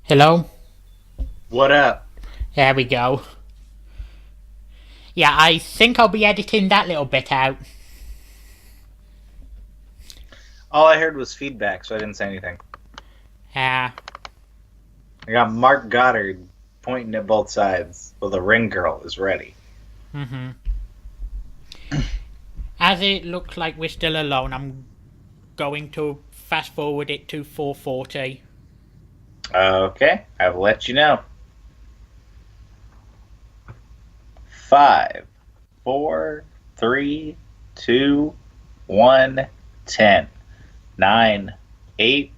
Hello? What up? There we go. Yeah, I think I'll be editing that little bit out. All I heard was feedback, so I didn't say anything. Uh, I got Mark Goddard pointing at both sides. Well, the ring girl is ready. mm-hmm. As it looks like we're still alone, I'm going to fast forward it to 4:40. Okay, I will let you know. 5, 4, 3, 2, 1, 10, 9, 8,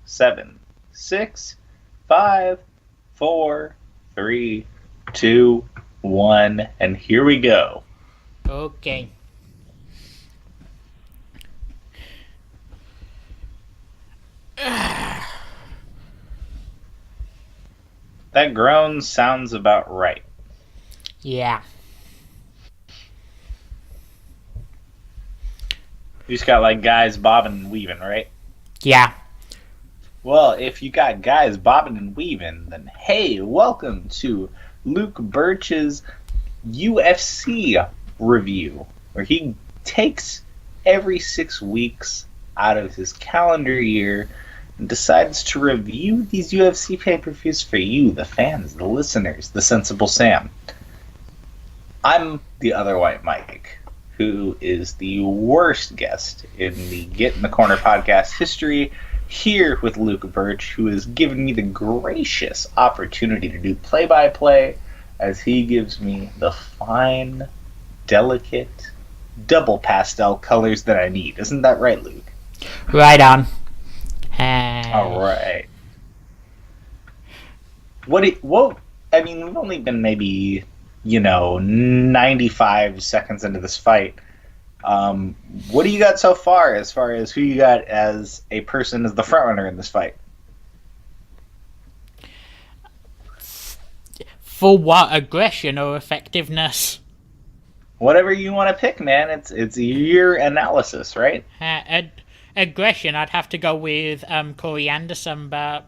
7, 6, 5, 4, 3, 2, 1, and here we go. Okay. That groan sounds about right. Yeah. You just got like guys bobbing and weaving, right? Yeah. Well, if you got guys bobbing and weaving, then hey, welcome to Luke Birch's UFC review, where he takes every 6 weeks out of his calendar year and decides to review these UFC pay-per-views for you, the fans, the listeners, the sensible Sam. I'm the other white Mike, who is the worst guest in the Get in the Corner podcast history, here with Luke Birch, who has given me the gracious opportunity to do play-by-play as he gives me the fine, delicate, double pastel colors that I need. Isn't that right, Luke? Right on. All right. What? I mean, we've only been maybe 95 seconds into this fight. What do you got so far as who you got as a person as the front runner in this fight? For what? Aggression or effectiveness? Whatever you want to pick, man. It's your analysis, right? Aggression, I'd have to go with Corey Anderson, but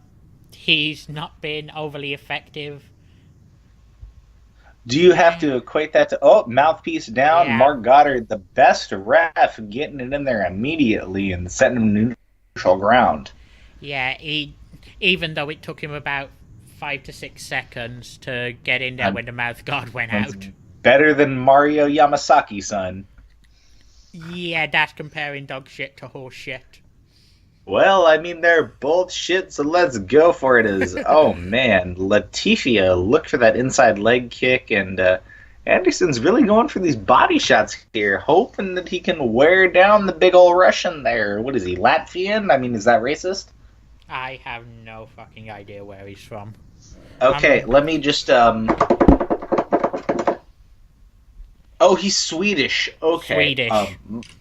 he's not been overly effective. Do you have to equate that to mouthpiece down? Yeah. Mark Goddard, the best ref, getting it in there immediately and setting him neutral ground. Yeah, even though it took him about 5 to 6 seconds to get in there when the mouth guard went out. Better than Mario Yamasaki, son. Yeah, that's comparing dog shit to horse shit. Well, I mean, they're both shit, so let's go for it. Oh man, Latifi looked for that inside leg kick, and Anderson's really going for these body shots here, hoping that he can wear down the big old Russian there. What is he, Latvian? I mean, is that racist? I have no fucking idea where he's from. Okay, let me just Oh, he's Swedish. Okay. Swedish.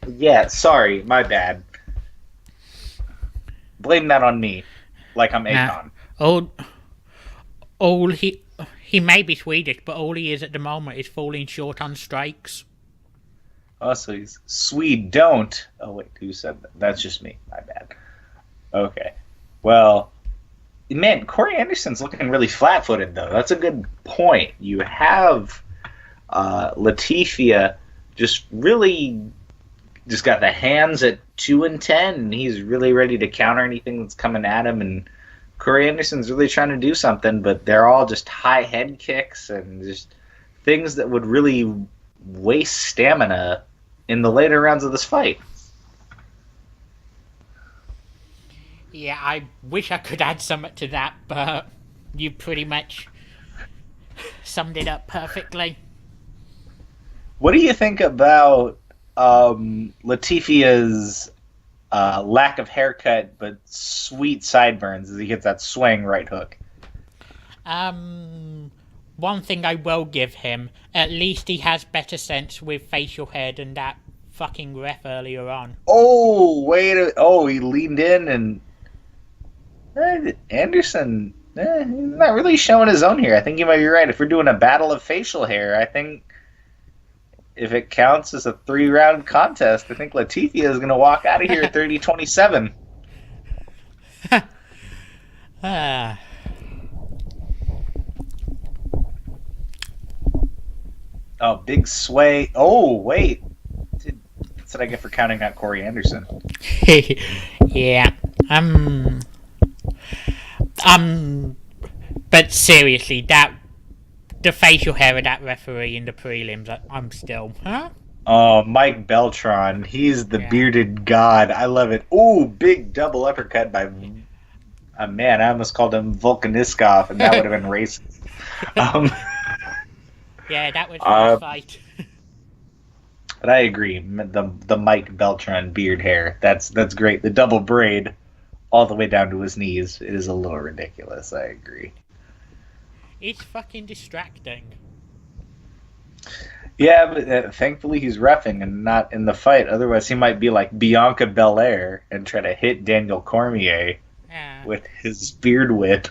Yeah, sorry, my bad. Blame that on me, like I'm Akon. All he may be Swedish, but all he is at the moment is falling short on strikes. Oh, so he's Swede. Don't. Oh wait, who said that? That's just me. My bad. Okay. Well, man, Corey Anderson's looking really flat-footed though. That's a good point. You have Latifi just really just got the hands at 2 and 10, and he's really ready to counter anything that's coming at him. And Corey Anderson's really trying to do something, but they're all just high head kicks and just things that would really waste stamina in the later rounds of this fight. Yeah, I wish I could add something to that, but you pretty much summed it up perfectly. What do you think about Latifi's lack of haircut but sweet sideburns as he hits that swing right hook? One thing I will give him, at least he has better sense with facial hair than that fucking ref earlier on. Oh, he leaned in and Anderson, he's not really showing his own here. I think you might be right. If we're doing a battle of facial hair, I think if it counts as a 3-round contest, I think Latifi is going to walk out of here 30-27. Oh, big sway. Oh, wait. That's what I get for counting out Corey Anderson. Yeah. Um. But seriously, that the facial hair of that referee in the prelims, I'm still, huh? Oh, Mike Beltran. He's the Yeah. bearded god. I love it. Ooh, big double uppercut by a man. I almost called him Volkaniskov, and that would have been racist. Um, Yeah, that was his uh, fight. but I agree. The Mike Beltran beard hair. That's great. The double braid all the way down to his knees. It is a little ridiculous. I agree. It's fucking distracting. Yeah, but thankfully he's reffing and not in the fight. Otherwise, he might be like Bianca Belair and try to hit Daniel Cormier Yeah. with his beard whip.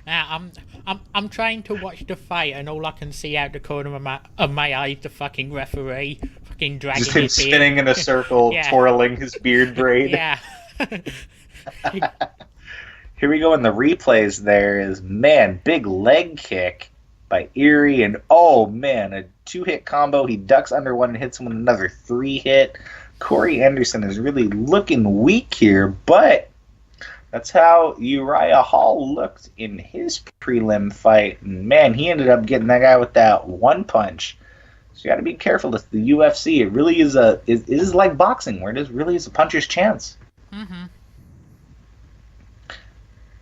I'm trying to watch the fight, and all I can see out the corner of my eye is the fucking referee fucking dragging Just him his beard. spinning in a circle, Yeah. twirling his beard braid. Yeah. Here we go in the replays. There is, man, big leg kick by Erie, and oh man, a 2-hit combo. He ducks under one and hits him with another 3-hit. Corey Anderson is really looking weak here, but that's how Uriah Hall looked in his prelim fight. And man, he ended up getting that guy with that one punch. So you got to be careful with the UFC. It really is it is like boxing, where it really is a puncher's chance. Mm-hmm.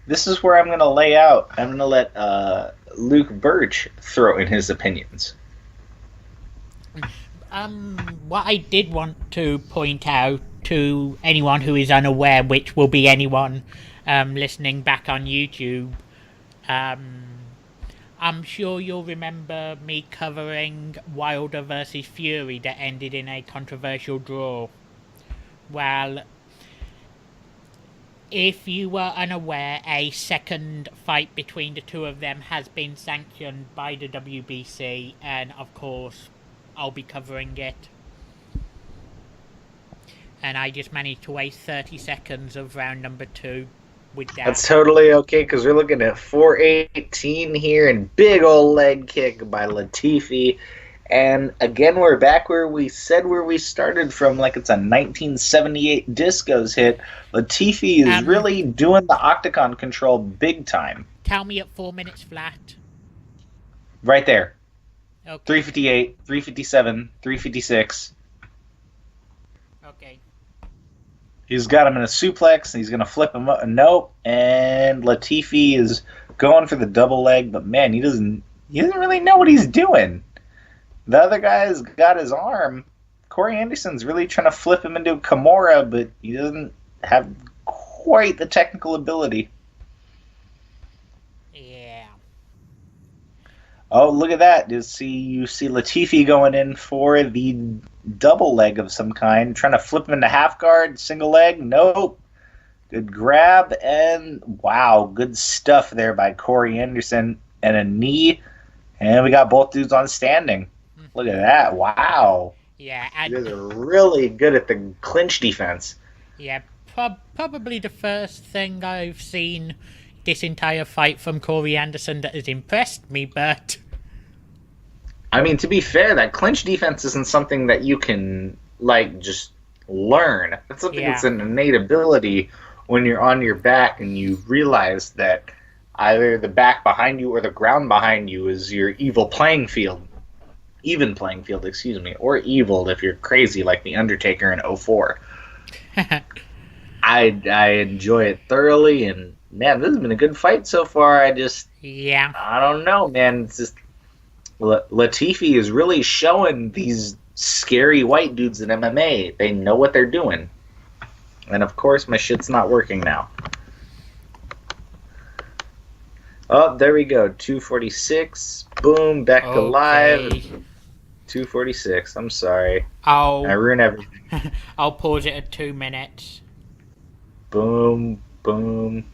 This is where I'm going to lay out. I'm going to let Luke Birch throw in his opinions. What I did want to point out to anyone who is unaware, which will be anyone listening back on YouTube, I'm sure you'll remember me covering Wilder versus Fury that ended in a controversial draw. Well, if you were unaware, a second fight between the two of them has been sanctioned by the WBC, and of course, I'll be covering it. And I just managed to waste 30 seconds of round number 2 with that. That's totally okay, because we're looking at 418 here, and big old leg kick by Latifi. And again, we're back where we started from, like it's a 1978 Discos hit. Latifi is really doing the octagon control big time. Tell me at 4 minutes flat. Right there. Okay. 358, 357, 356. Okay. He's got him in a suplex, and he's going to flip him up. Nope. And Latifi is going for the double leg, but man, he doesn't really know what he's doing. The other guy's got his arm. Corey Anderson's really trying to flip him into a Kimura, but he doesn't have quite the technical ability. Yeah. Oh, look at that. You see Latifi going in for the double leg of some kind, trying to flip him into half guard, single leg. Nope. Good grab, and wow, good stuff there by Corey Anderson, and a knee, and we got both dudes on standing. Look at that. Wow. Yeah. You guys are really good at the clinch defense. Yeah, probably the first thing I've seen this entire fight from Corey Anderson that has impressed me, but... I mean, to be fair, that clinch defense isn't something that you can, like, just learn. It's something that's an innate ability when you're on your back and you realize that either the back behind you or the ground behind you is your evil playing field. Even playing field, excuse me. Or evil if you're crazy like The Undertaker in 04. I enjoy it thoroughly, and man, this has been a good fight so far. I don't know, man. It's just Latifi is really showing these scary white dudes in MMA. They know what they're doing. And of course, my shit's not working now. Oh, there we go. 246. Boom, back to live. 246. I'm sorry. I ruin everything. I'll pause it at 2 minutes. Boom, boom.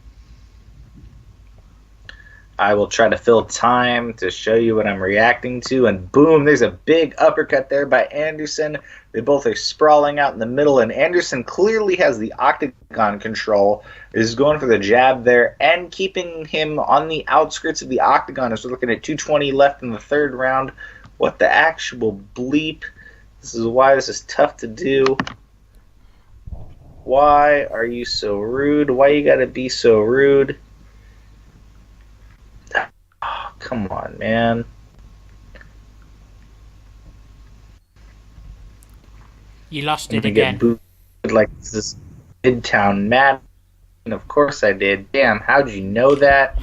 I will try to fill time to show you what I'm reacting to. And boom, there's a big uppercut there by Anderson. They both are sprawling out in the middle. And Anderson clearly has the octagon control. Is going for the jab there and keeping him on the outskirts of the octagon as we're looking at 2:20 left in the third round. What the actual bleep? This is why this is tough to do. Why are you so rude? Why you gotta be so rude? Oh, come on, man. You lost I'm it gonna again. get booed like this Midtown Mad. And of course I did. Damn, how'd you know that?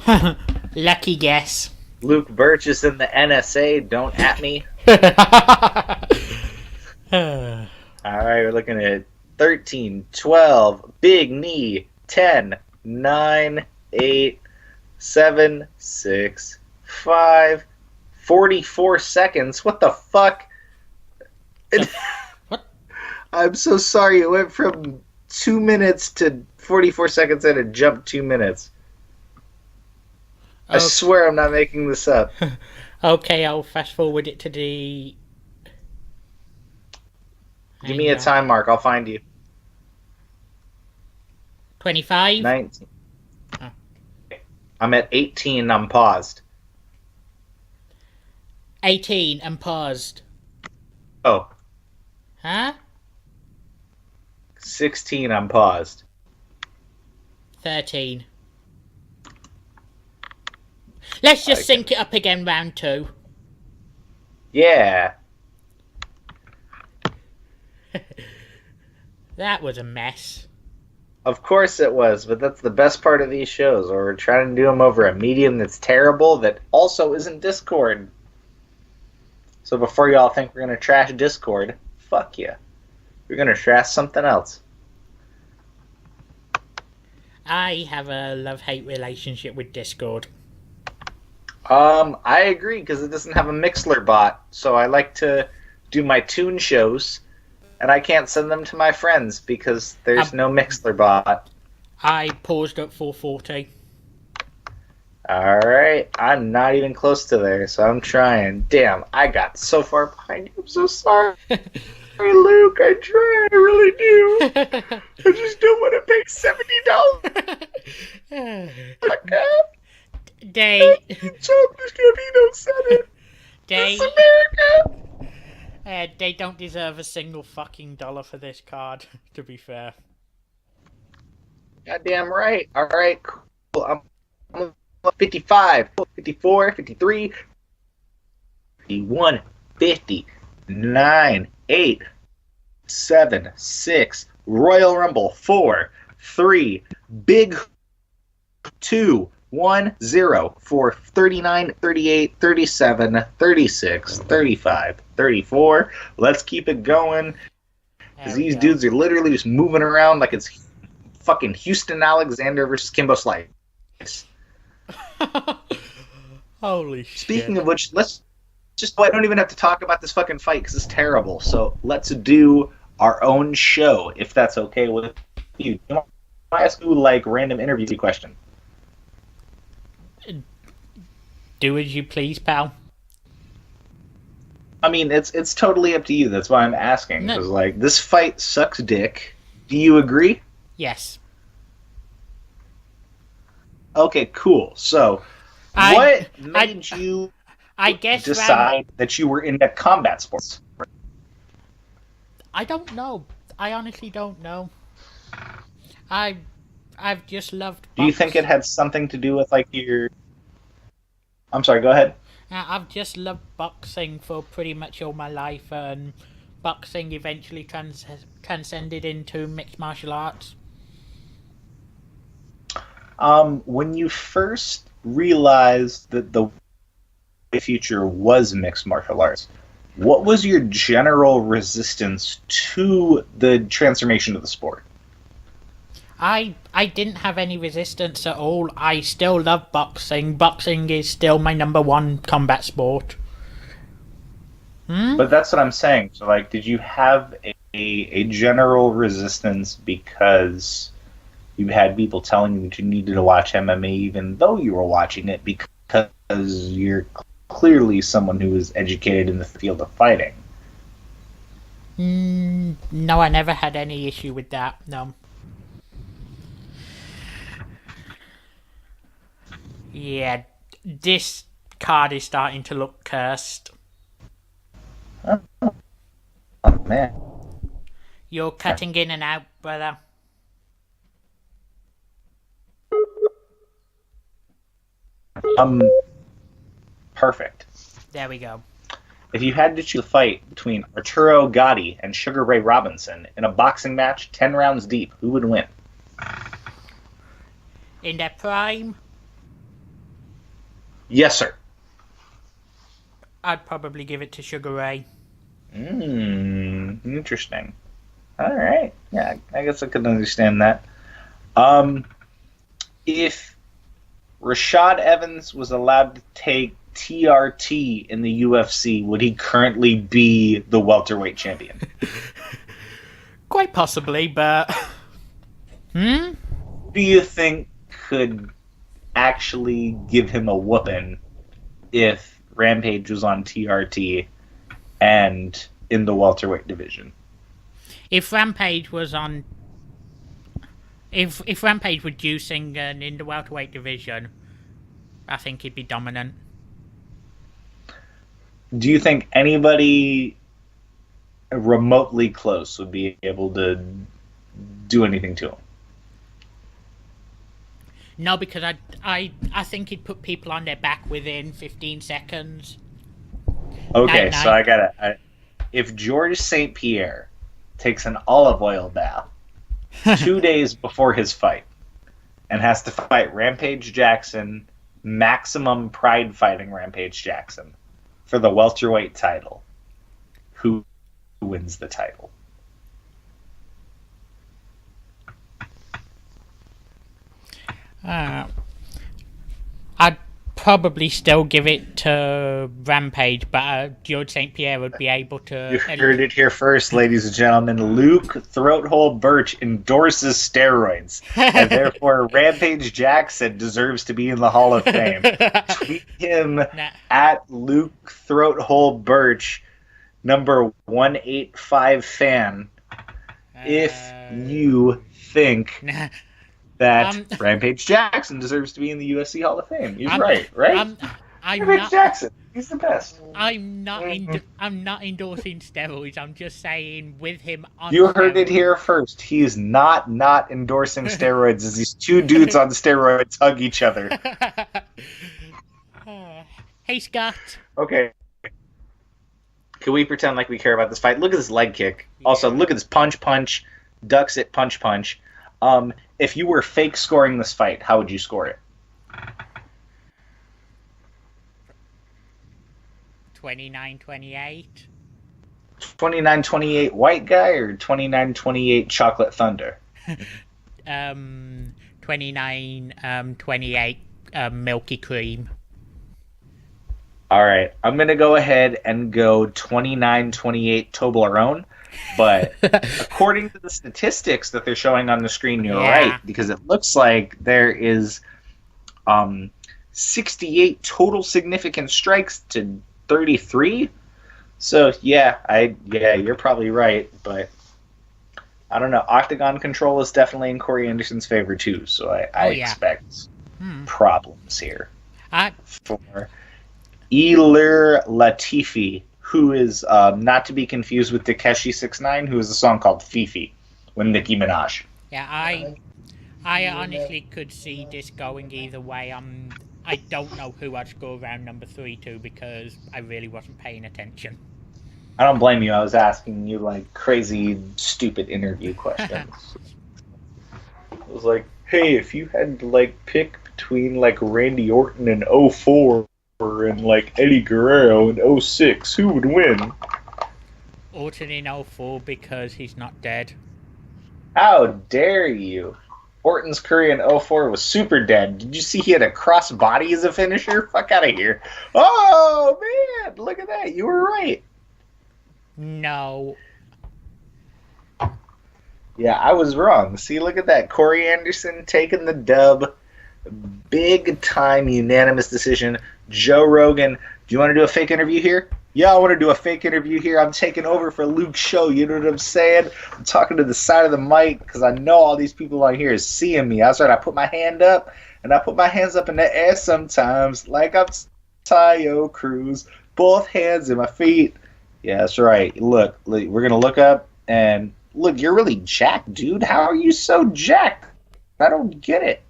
Lucky guess. Luke Birch is in the NSA. Don't at me. All right, we're looking at 13, 12, big knee, 10, 9, 8, 7, 6, 5, 44 seconds. What the fuck? What? I'm so sorry. It went from 2 minutes to 44 seconds and it jumped 2 minutes. I swear I'm not making this up. Okay, I'll fast forward it to the... Give me a time mark. I'll find you. 25? 19. Oh. I'm at 18. I'm paused. 18 and paused. Oh. Huh? 16. I'm paused. 13. Let's just sync it up again, round 2. Yeah. That was a mess. Of course it was, but that's the best part of these shows, where we're trying to do them over a medium that's terrible that also isn't Discord. So before y'all think we're going to trash Discord, fuck you. We're going to trash something else. I have a love-hate relationship with Discord. I agree, because it doesn't have a Mixler bot, so I like to do my Toon shows, and I can't send them to my friends because there's no Mixler bot. I paused at 440. Alright, I'm not even close to there, so I'm trying. Damn, I got so far behind you. I'm so sorry. Hey, Luke, I try, I really do. I just don't want to pay $70. Fuck up. They... Childish Gambino said it. They... This America. They don't deserve a single fucking dollar for this card, to be fair. Goddamn right. Alright, cool. I'm 55, 54, 53, 51, 50, 9, 8, 7, 6, Royal Rumble, 4, 3, Big 2, 1, 0, for 39, 38, 37, 36, 35, 34. Let's keep it going. Because these dudes are literally just moving around like it's fucking Houston Alexander versus Kimbo Slice. Holy shit. Speaking of which, let's just... I don't even have to talk about this fucking fight because it's terrible. So let's do our own show, if that's okay with you. Can I ask you, like, random interview question? Do as you please, pal. I mean, it's totally up to you. That's why I'm asking. Because, like, this fight sucks dick. Do you agree? Yes. Okay, cool. So, what made you decide that you were into combat sports? I don't know. I honestly don't know. I've just loved boxing. Do you think it had something to do with, like, your... I'm sorry, go ahead. I've just loved boxing for pretty much all my life, and boxing eventually transcended into mixed martial arts. When you first realized that the future was mixed martial arts, what was your general resistance to the transformation of the sport? I didn't have any resistance at all. I still love boxing. Boxing is still my #1 combat sport. But that's what I'm saying. So, like, did you have a general resistance because you had people telling you that you needed to watch MMA even though you were watching it because you're clearly someone who is educated in the field of fighting? No, I never had any issue with that, no. Yeah, this card is starting to look cursed. Oh man. You're cutting in and out, brother. Um, Perfect. There we go. If you had to choose a fight between Arturo Gatti and Sugar Ray Robinson in a boxing match 10 rounds deep, who would win? In their prime, Yes, sir. I'd probably give it to Sugar Ray. Interesting. All right. Yeah, I guess I could understand that. If Rashad Evans was allowed to take TRT in the UFC, would he currently be the welterweight champion? Quite possibly, but... Who do you think could actually give him a whooping if Rampage was on TRT and in the welterweight division? If Rampage was on... If Rampage were juicing and in the welterweight division, I think he'd be dominant. Do you think anybody remotely close would be able to do anything to him? No, because I think he'd put people on their back within 15 seconds. Okay, Night, so I if George St. Pierre takes an olive oil bath 2 days before his fight and has to fight Rampage Jackson, maximum pride fighting Rampage Jackson, for the welterweight title, who wins the title? I'd probably still give it to Rampage, but George St. Pierre would be able to... You heard it here first, ladies and gentlemen. Luke Throathole Birch endorses steroids, and therefore Rampage Jackson deserves to be in the Hall of Fame. Tweet him at Luke Throathole Birch, number 185 fan, if you think that Rampage Jackson deserves to be in the UFC Hall of Fame. He's right? Rampage Jackson, he's the best. I'm not endorsing steroids. I'm just saying with him on. You heard it here first. He is not endorsing steroids as these two dudes on steroids hug each other. Hey, Scott. Okay. Can we pretend like we care about this fight? Look at this leg kick. Also, look at this punch, ducks it, punch. If you were fake scoring this fight, how would you score it? 29-28. 29-28 white guy or 29-28 chocolate thunder? 29-28 milky cream. All right, I'm going to go ahead and go 29-28 Toblerone. But according to the statistics that they're showing on the screen, you're right, because it looks like there is 68 total significant strikes to 33. So you're probably right, but I don't know. Octagon control is definitely in Corey Anderson's favor too, so I expect problems here. For Ilir Latifi, who is not to be confused with Takeshi 6ix9ine, who has a song called Fifi with Nicki Minaj. Yeah, I honestly could see this going either way. I don't know who I'd score round number 3 to because I really wasn't paying attention. I don't blame you. I was asking you like crazy, stupid interview questions. I was like, hey, if you had to like pick between like Randy Orton in 04 and like Eddie Guerrero in 06, who would win? Orton in 04 because he's not dead. How dare you? Orton's career in 04 was super dead. Did you see he had a cross body as a finisher? Fuck out of here. Oh, man, look at that. You were right. No. Yeah, I was wrong. See, look at that. Corey Anderson taking the dub. Big time unanimous decision. Joe Rogan, do you want to do a fake interview here? Yeah, I want to do a fake interview here. I'm taking over for Luke's show. You know what I'm saying? I'm talking to the side of the mic because I know all these people on here is seeing me. That's right. I put my hand up, and I put my hands up in the air sometimes, like I'm Tayo Cruz. Both hands in my feet. Yeah, that's right. Look, we're gonna look up and look. You're really jacked, dude. How are you so jacked? I don't get it.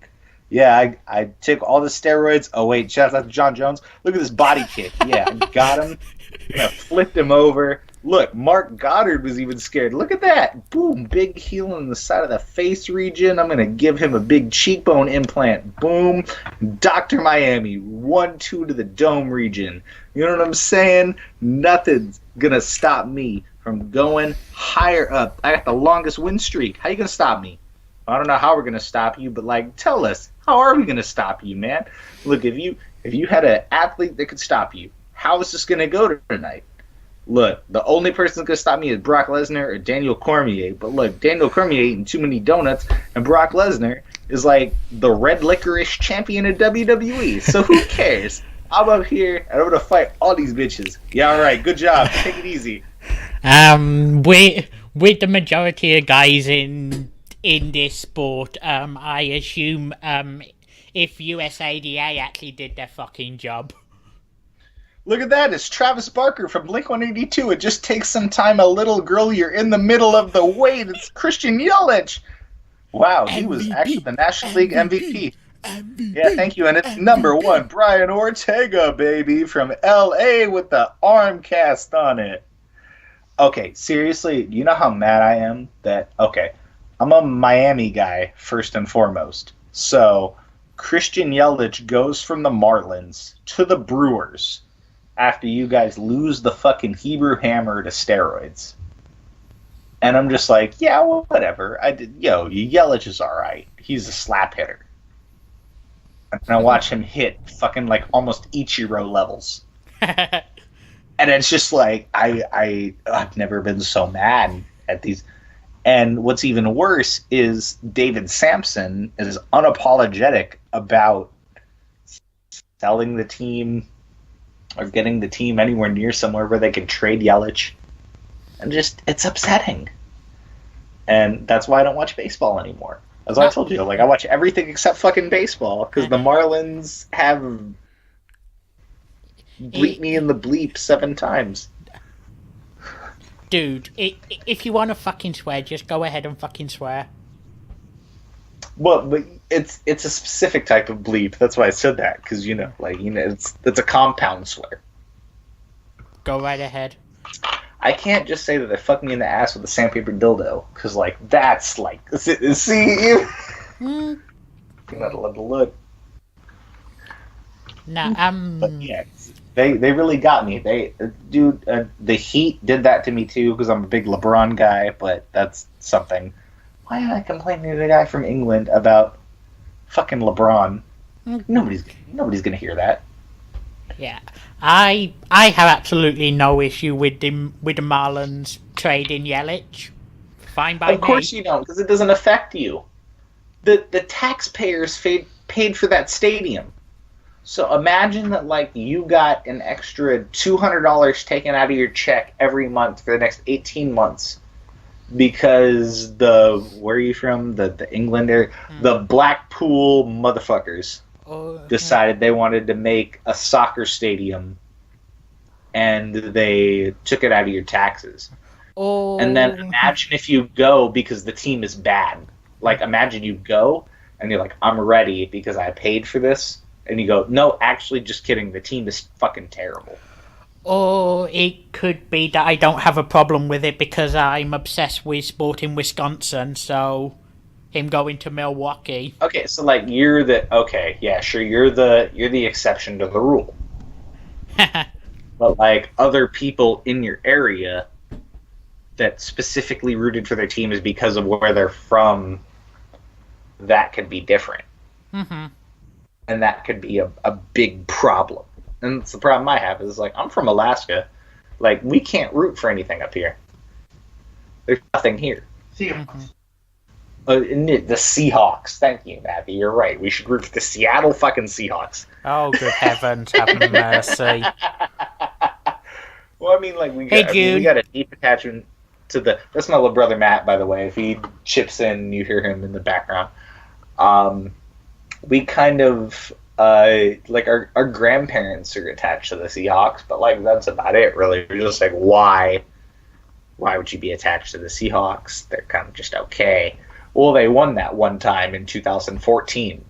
Yeah, I took all the steroids. Oh wait, shout out to John Jones. Look at this body kick. Yeah, I got him. I flipped him over. Look, Mark Goddard was even scared. Look at that. Boom, big heel in the side of the face region. I'm going to give him a big cheekbone implant. Boom. Dr. Miami, 1-2 to the dome region. You know what I'm saying? Nothing's going to stop me from going higher up. I got the longest win streak. How you going to stop me? I don't know how we're going to stop you, but, like, tell us. How are we going to stop you, man? Look, if you had an athlete that could stop you, how is this going to go tonight? Look, the only person that's going to stop me is Brock Lesnar or Daniel Cormier. But look, Daniel Cormier eating too many donuts, and Brock Lesnar is like the red licorice champion of WWE. So who cares? I'm up here, and I'm going to fight all these bitches. Yeah, all right, good job. Take it easy. With the majority of guys in this sport, I assume if USADA actually did their fucking job. Look at that. It's Travis Barker from Blink-182. It just takes some time. A little girl, you're in the middle of the weight. It's Christian Yelich. Wow, he was actually the National League MVP. Yeah, thank you. And it's number one, Brian Ortega, baby, from L.A. with the arm cast on it. Okay, seriously, you know how mad I am that, okay, I'm a Miami guy, first and foremost. So, Christian Yelich goes from the Marlins to the Brewers after you guys lose the fucking Hebrew Hammer to steroids. And I'm just like, yeah, well, whatever. Yelich is alright. He's a slap hitter. And I watch him hit fucking like almost Ichiro levels. And it's just like, I've never been so mad at these. And what's even worse is David Sampson is unapologetic about selling the team or getting the team anywhere near somewhere where they can trade Yelich. And just, it's upsetting. And that's why I don't watch baseball anymore. As I told you, like, I watch everything except fucking baseball, because the Marlins have bleeped me in the bleep 7 times. Dude, if you want to fucking swear, just go ahead and fucking swear. Well, but it's a specific type of bleep. That's why I said that, because it's a compound swear. Go right ahead. I can't just say that they fucked me in the ass with a sandpaper dildo, because that's see, you're not allowed to look. No, But yeah, they really got me. The Heat did that to me too, because I'm a big LeBron guy. But that's something. Why am I complaining to the guy from England about fucking LeBron? Nobody's gonna hear that. Yeah, I have absolutely no issue with the Marlins trading Yelich. Fine by me. Of course you don't, because it doesn't affect you. The taxpayers paid for that stadium. So imagine that you got an extra $200 taken out of your check every month for the next 18 months. Because where are you from? The England area? The Blackpool motherfuckers decided they wanted to make a soccer stadium, and they took it out of your taxes. And then imagine if you go because the team is bad. Imagine you go and you're like, I'm ready because I paid for this. And you go, no, actually, just kidding. The team is fucking terrible. Or it could be that I don't have a problem with it because I'm obsessed with sport in Wisconsin, so him going to Milwaukee. Okay, so you're you're the exception to the rule. But other people in your area that specifically rooted for their team is because of where they're from, that could be different. Mm-hmm. And that could be a big problem. And it's the problem I have is I'm from Alaska. We can't root for anything up here. There's nothing here. Seahawks. The Seahawks. Thank you, Matthew. You're right. We should root for the Seattle fucking Seahawks. Oh, good heavens, have mercy. Well, I mean, we got a deep attachment to the. That's my little brother Matt, by the way. If he chips in, you hear him in the background. We kind of like our grandparents are attached to the Seahawks, but like that's about it, really. We're just like, why? Why would you be attached to the Seahawks? They're kind of just okay. Well, they won that one time in 2014,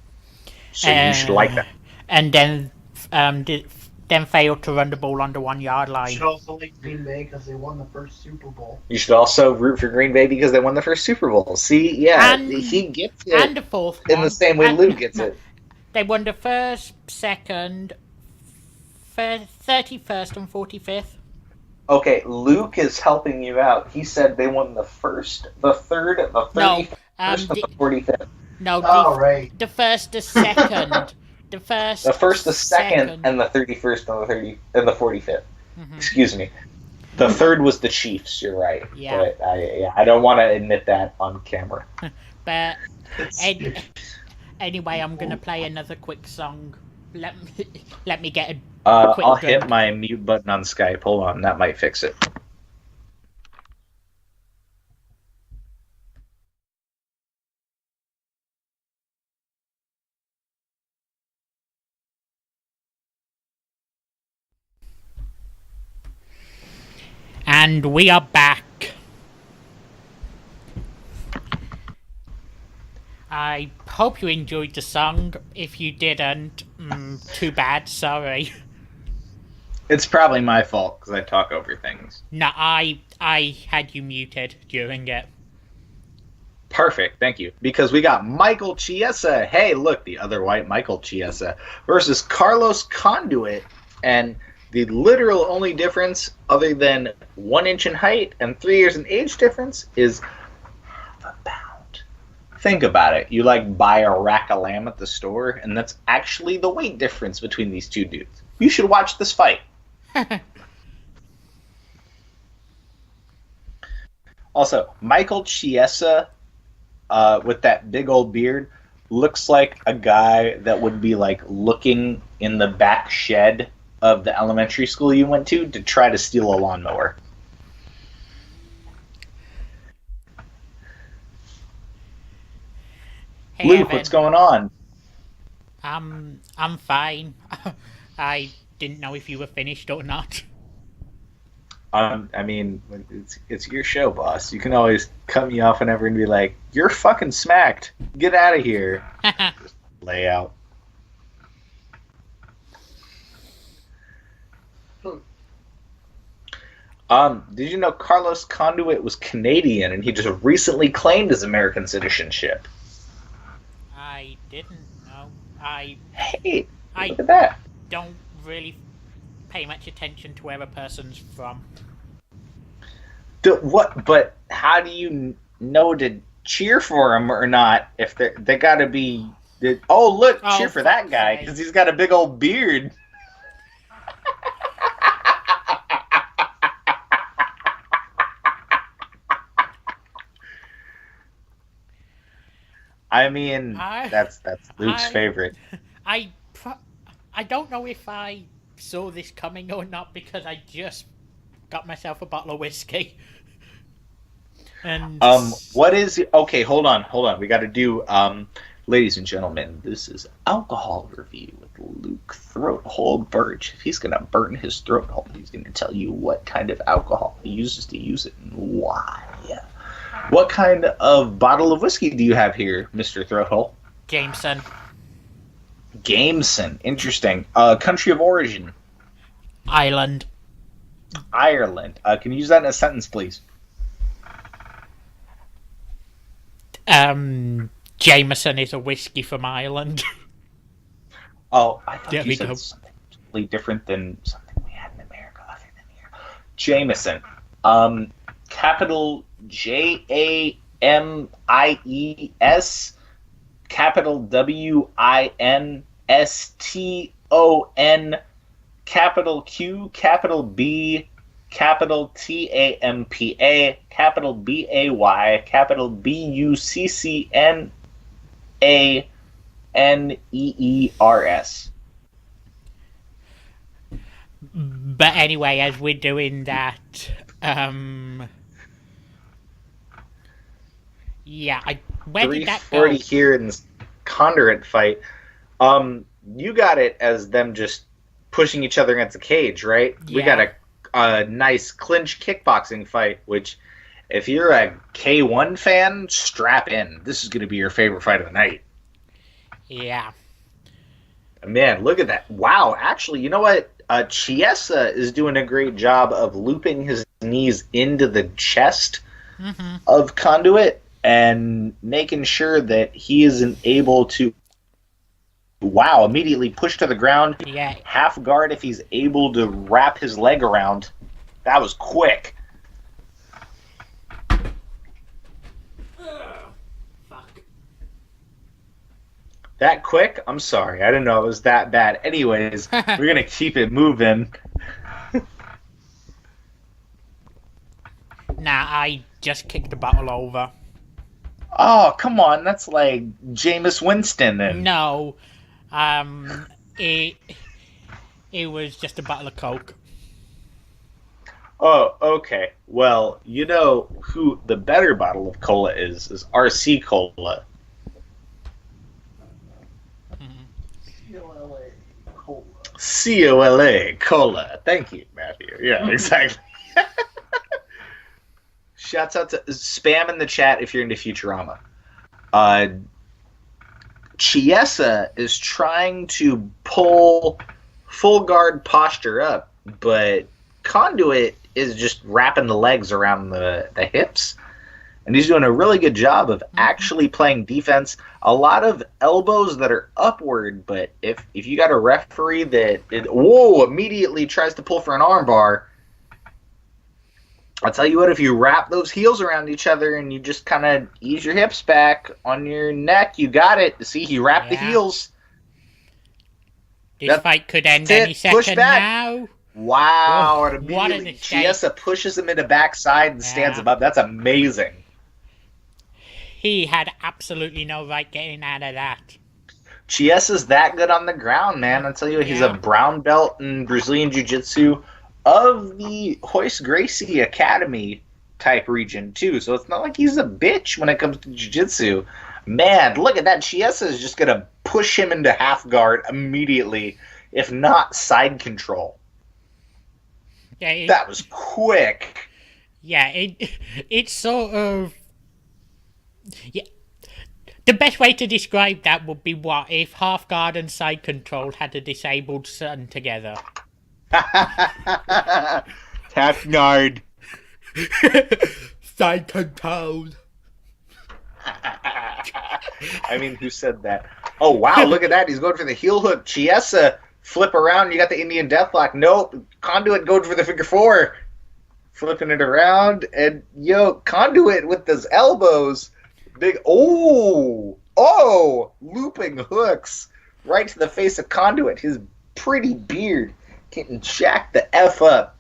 so you should like that. And then then failed to run the ball on the 1 yard You line. should also like Green Bay because they won the first Super Bowl. You should also root for Green Bay because they won the first Super Bowl. See, yeah, And- he gets And it the fourth in one. the same way And- Lou gets it. They won the first, second, 31st, and 45th. Okay, Luke is helping you out. He said they won the first, the third, the 31st, and the 45th. No, Oh, right. the first, the second, the first, The second, and the 31st, and the 45th. Mhm. Excuse me. The third was the Chiefs. You're right. Yeah. But I don't want to admit that on camera. But anyway, I'm gonna play another quick song. Let me get a quick I'll drink. hit my mute button on Skype. Hold on, that might fix it. And we are back. I hope you enjoyed the song. If you didn't, too bad, sorry. It's probably my fault because I talk over things. No, I had you muted during it. Perfect, thank you. Because we got Michael Chiesa. Hey, look, the other white Michael Chiesa versus Carlos Conduit. And the literal only difference, other than 1 inch in height and 3 years in age difference, is half a pound. Think about it. You like buy a rack of lamb at the store, and that's actually the weight difference between these two dudes. You should watch this fight. Also, Michael Chiesa, with that big old beard, looks like a guy that would be like looking in the back shed of the elementary school you went to try to steal a lawnmower. Hey, Luke, Evan. what's going on? I'm fine. I didn't know if you were finished or not. I mean, it's your show, boss. You can always cut me off whenever and be like, "You're fucking smacked. Get out of here." Just lay out. Did you know Carlos Conduit was Canadian and he just recently claimed his American citizenship? I didn't know. Hey, I look at that. don't really pay much attention to where a person's from. What? But how do you know to cheer for him or not? If they got to be. Oh, look! Oh, cheer for that guy okay. because he's got a big old beard. I mean, that's Luke's favorite. I don't know if I saw this coming or not because I just got myself a bottle of whiskey. And What is okay? Hold on. We got to do, ladies and gentlemen. This is alcohol review with Luke Throathole Birch. If he's gonna burn his throat hole, he's gonna tell you what kind of alcohol he uses to use it and why. What kind of bottle of whiskey do you have here, Mr. Throathole? Jameson. Jameson. Interesting. Country of origin? Ireland. Ireland. Can you use that in a sentence, please? Jameson is a whiskey from Ireland. Oh, I thought There you we said go. something totally different than something we had in America other than here. Jameson. Capital Jamies, capital Winston, capital Q, capital B, capital TAMPA, capital BAY, capital BUCCNANEERS. But anyway, as we're doing that, yeah, where did that go? 340 here in this Conduit fight. you got it as them just pushing each other against the cage, right? Yeah. We got a nice clinch kickboxing fight, which if you're a K1 fan, strap in. This is going to be your favorite fight of the night. Yeah. Man, look at that. Wow, actually, you know what? Chiesa is doing a great job of looping his knees into the chest of Conduit and making sure that he isn't able to, immediately push to the ground. Yeah. Half guard if he's able to wrap his leg around. That was quick. Fuck. That quick? I'm sorry. I didn't know it was that bad. Anyways, we're going to keep it moving. Nah, I just kicked the bottle over. Oh, come on. That's like Jameis Winston. And... No. It was just a bottle of Coke. Oh, okay. Well, you know who the better bottle of cola is RC Cola. COLA Cola. Thank you, Matthew. Yeah, exactly. Shouts out to spam in the chat if you're into Futurama. Chiesa is trying to pull full guard posture up, but Conduit is just wrapping the legs around the hips. And he's doing a really good job of actually playing defense. A lot of elbows that are upward, but if you got a referee that immediately tries to pull for an armbar, I'll tell you what, if you wrap those heels around each other and you just kind of ease your hips back on your neck, you got it. See, he wrapped the heels. This fight could end any second Push back. now. Wow, Whoa, and what immediately an escape. Chiesa pushes him into backside and stands him up. That's amazing. He had absolutely no right getting out of that. Chiesa's that good on the ground, man. I'll tell you what, he's a brown belt in Brazilian Jiu-Jitsu of the Royce Gracie Academy type region, too. So it's not like he's a bitch when it comes to Jiu-Jitsu. Man, look at that. Chiesa is just going to push him into half guard immediately, if not side control. Yeah, That was quick. Yeah, it's sort of... Yeah. The best way to describe that would be what if half guard and side control had a disabled son together. Half guard. Side control. I mean, who said that? Oh, wow, look at that. He's going for the heel hook. Chiesa, flip around. You got the Indian Deathlock. Nope. Conduit going for the figure four. Flipping it around. And, Conduit with those elbows. Big, looping hooks right to the face of Conduit. His pretty beard getting jacked the F up.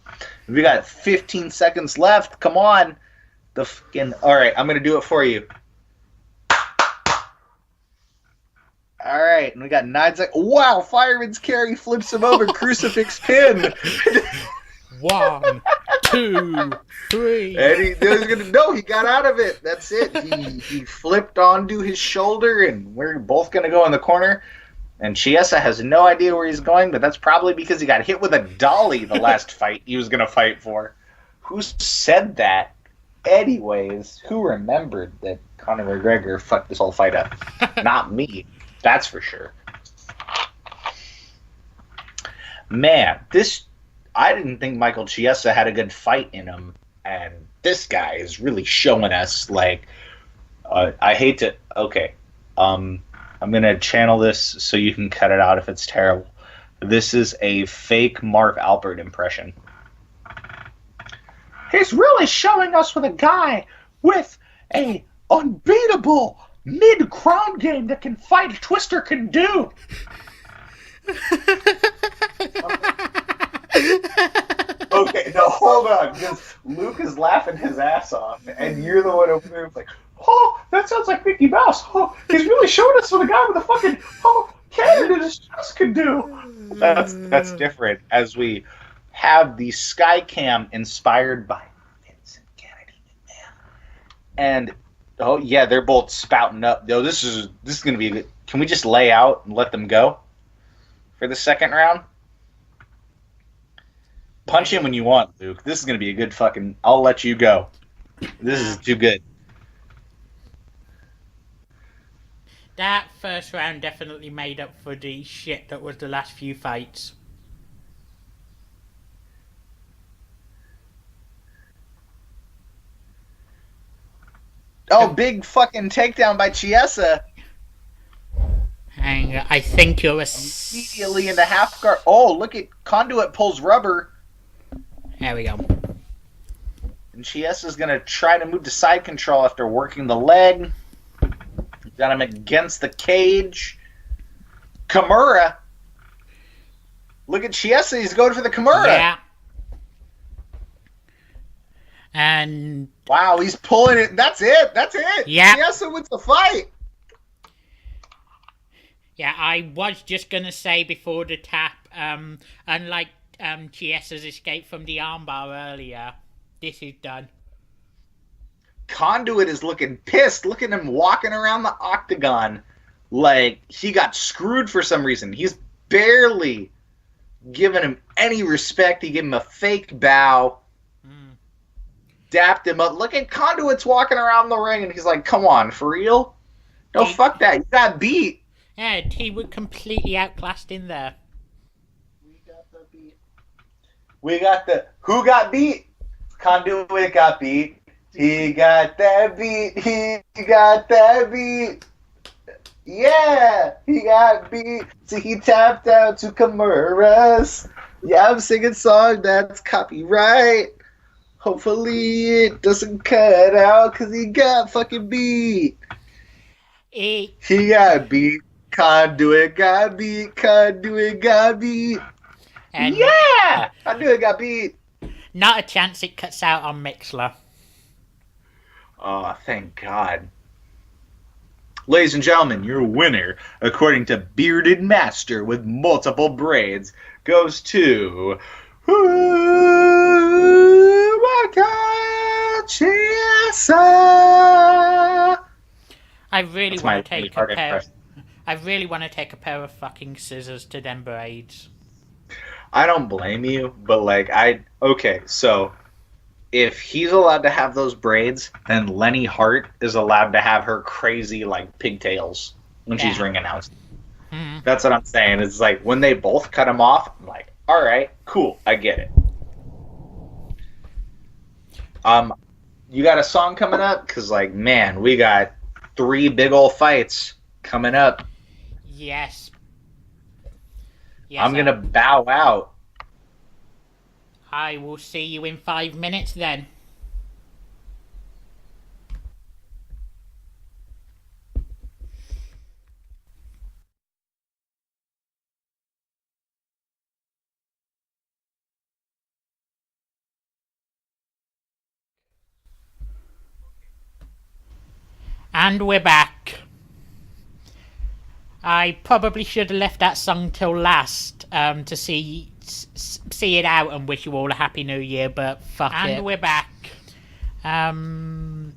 We got 15 seconds left. Come on. All right, I'm going to do it for you. All right, and we got 9 seconds. Wow, Fireman's Carry flips him over. Crucifix pin. 1, 2, 3. And he got out of it. That's it. He flipped onto his shoulder, and we're both going to go in the corner. And Chiesa has no idea where he's going, but that's probably because he got hit with a dolly the last fight he was going to fight for. Who said that? Anyways, who remembered that Conor McGregor fucked this whole fight up? Not me. That's for sure. Man, I didn't think Michael Chiesa had a good fight in him, and this guy is really showing us, like, I hate to... Okay, I'm going to channel this so you can cut it out if it's terrible. This is a fake Mark Alpert impression. He's really showing us with a guy with a unbeatable mid-ground game that can fight Twister can do. Okay, now hold on, because Luke is laughing his ass off, and you're the one over there like, oh, that sounds like Mickey Mouse. Oh, he's really showing us what a guy with a fucking cannon in his chest can do. That's different, as we have the Skycam inspired by Vincent Kennedy McMahon. And they're both spouting up. This is gonna be good. Can we just lay out and let them go? for the second round. Punch in when you want, Luke. This is going to be a good fucking... I'll let you go. This is too good. That first round definitely made up for the shit that was the last few fights. Oh, big fucking takedown by Chiesa. And I think you're Immediately in the half guard. Oh, look at Conduit pulls rubber. There we go. And Chiesa's going to try to move to side control after working the leg. Got him against the cage. Kimura. Look at Chiesa. He's going for the Kimura. Yeah. And... Wow, he's pulling it. That's it. That's it. Yeah. Chiesa wins the fight. Yeah, I was just going to say before the tap, unlike Chiesa's escape from the armbar earlier, this is done. Conduit is looking pissed. Look at him walking around the octagon like he got screwed for some reason. He's barely giving him any respect. He gave him a fake bow. Dapped him up. Look at Conduit's walking around the ring and he's like, come on, for real? No, fuck that. You got beat. Yeah, he was completely outclassed in there. We got the beat. We got the... Who got beat? Conduit got beat. He got that beat. He got that beat. Yeah, he got beat. So he tapped out to Kimura's. Yeah, I'm singing song that's copyright. Hopefully it doesn't cut out because he got fucking beat. He got beat. Conduit got beat. Conduit got beat. And Yeah! Conduit got beat. not a chance it cuts out on Mixler. Oh, thank God. Ladies and gentlemen, your winner, according to Bearded Master with multiple braids, goes to... Chiesa. I really That's want to my really take hard a pair. impression. I really want to take a pair of fucking scissors to them braids. I don't blame you, but like okay, so if he's allowed to have those braids, then Lenny Hart is allowed to have her crazy like pigtails when she's Yeah. ring announced. Hmm. That's what I'm saying. It's like when they both cut them off, I'm like, all right, cool, I get it. You got a song coming up? Cause like, man, we got 3 big old fights coming up. Yes. I'm gonna bow out. I will see you in 5 minutes then. And we're back. I probably should have left that song till last to see it out and wish you all a happy new year, but fuck it. And we're back. And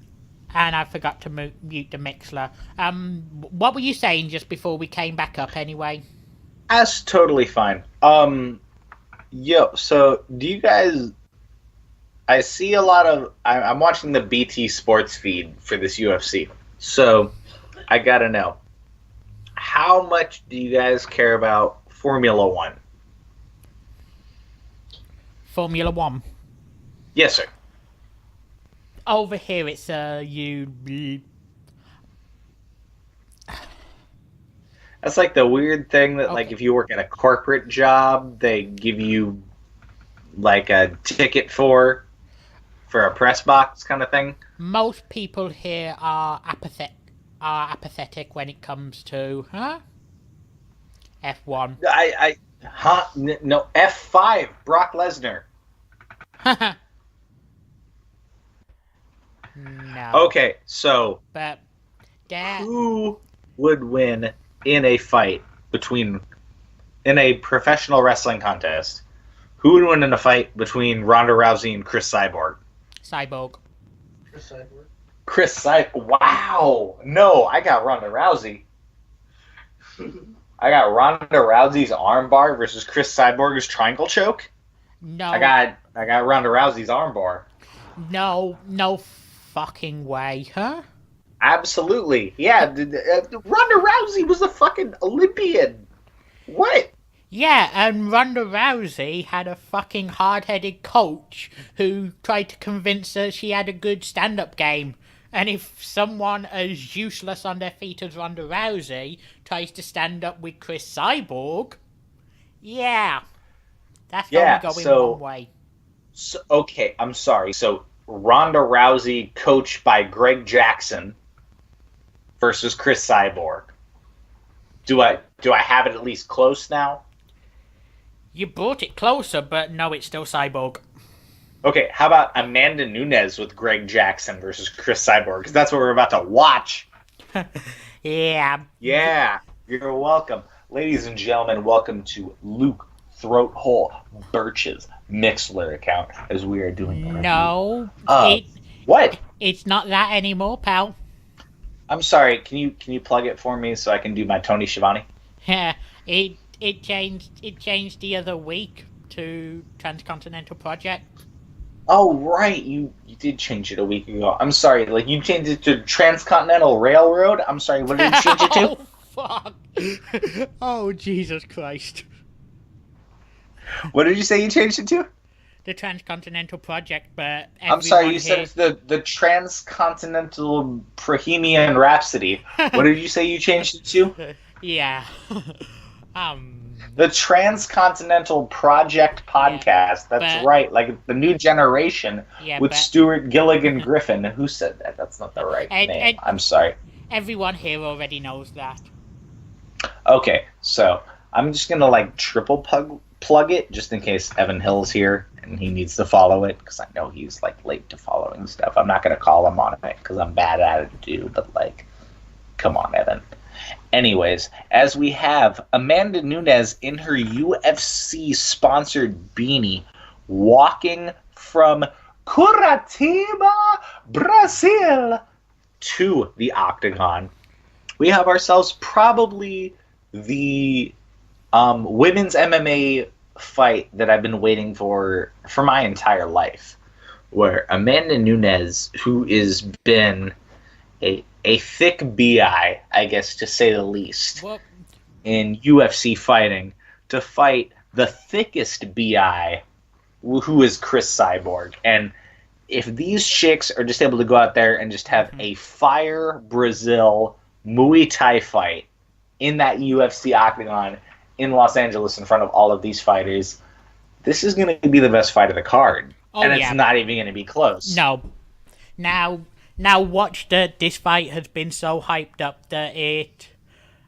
I forgot to mute the Mixler. What were you saying just before we came back up anyway? That's totally fine. So do you guys... I see a lot of... I'm watching the BT Sports feed for this UFC. So, I gotta know. How much do you guys care about Formula One? Formula One. Yes, sir. Over here it's That's like the weird thing that, like, Okay. if you work at a corporate job, they give you, like, a ticket for a press box kind of thing. Most people here are apathetic when it comes to F1. No, F5, Brock Lesnar. No. Okay, so But Dad, who would win in a fight in a professional wrestling contest? Who would win in a fight between Ronda Rousey and Chris Cyborg? Cyborg. Wow. No, I got Ronda Rousey. I got Ronda Rousey's armbar versus Chris Cyborg's triangle choke. No. I got Ronda Rousey's armbar. No fucking way, huh? Absolutely. Yeah, Ronda Rousey was a fucking Olympian. What? Yeah, and Ronda Rousey had a fucking hard-headed coach who tried to convince her she had a good stand-up game. And if someone as useless on their feet as Ronda Rousey tries to stand up with Chris Cyborg, yeah, that's only going one way. So, okay, I'm sorry. So Ronda Rousey, coached by Greg Jackson, versus Chris Cyborg. Do I have it at least close now? You brought it closer, but no, it's still Cyborg. Okay, how about Amanda Nunes with Greg Jackson versus Chris Cyborg? Because that's what we're about to watch. Yeah. Yeah, you're welcome. Ladies and gentlemen, welcome to Luke Throathole Birch's Mixler account as we are doing a No. what? It's not that anymore, pal. I'm sorry, can you plug it for me so I can do my Tony Schiavone? Yeah, it changed the other week to Transcontinental Project. Oh right, you did change it a week ago. I'm sorry, like you changed it to Transcontinental Railroad? I'm sorry, what did you change it to? Oh fuck. Oh Jesus Christ. What did you say you changed it to? The Transcontinental Project, but I'm sorry, you said it's the Transcontinental Bohemian Rhapsody. What did you say you changed it to? Yeah. The Transcontinental Project Podcast. Yeah, That's right, like the new generation with Stuart Gilligan Griffin. Who said that? That's not the right name. I'm sorry. Everyone here already knows that. Okay, so I'm just gonna like triple plug it just in case Evan Hill's here and he needs to follow it because I know he's like late to following stuff. I'm not gonna call him on it because I'm bad at it, dude. But like, come on, Evan. Anyways, as we have Amanda Nunes in her UFC sponsored beanie, walking from Curitiba, Brazil, to the octagon, we have ourselves probably the women's MMA fight that I've been waiting for my entire life, where Amanda Nunes, who has been a thick BI, I guess to say the least, in UFC fighting, to fight the thickest BI, who is Chris Cyborg. And if these chicks are just able to go out there and just have a fire Brazil Muay Thai fight in that UFC octagon in Los Angeles in front of all of these fighters, this is going to be the best fight of the card. It's not even going to be close. No. Now watch that this fight has been so hyped up that it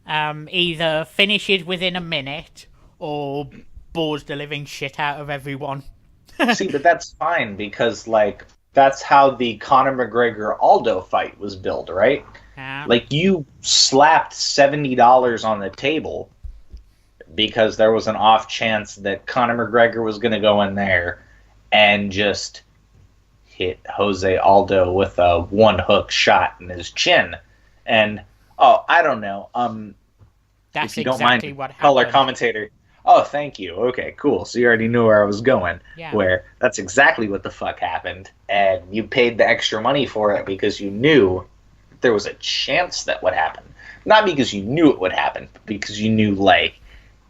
either finishes within a minute or bores the living shit out of everyone. See, but that's fine because, like, that's how the Conor McGregor-Aldo fight was built, right? Like, you slapped $70 on the table because there was an off chance that Conor McGregor was going to go in there and just hit Jose Aldo with a one-hook shot in his chin. And, I don't know. That's if you don't exactly mind, what happened. color commentator. Oh, thank you. Okay, cool. So you already knew where I was going. Yeah. Where that's exactly what the fuck happened. And you paid the extra money for it because you knew there was a chance that would happen. Not because you knew it would happen, but because you knew, like,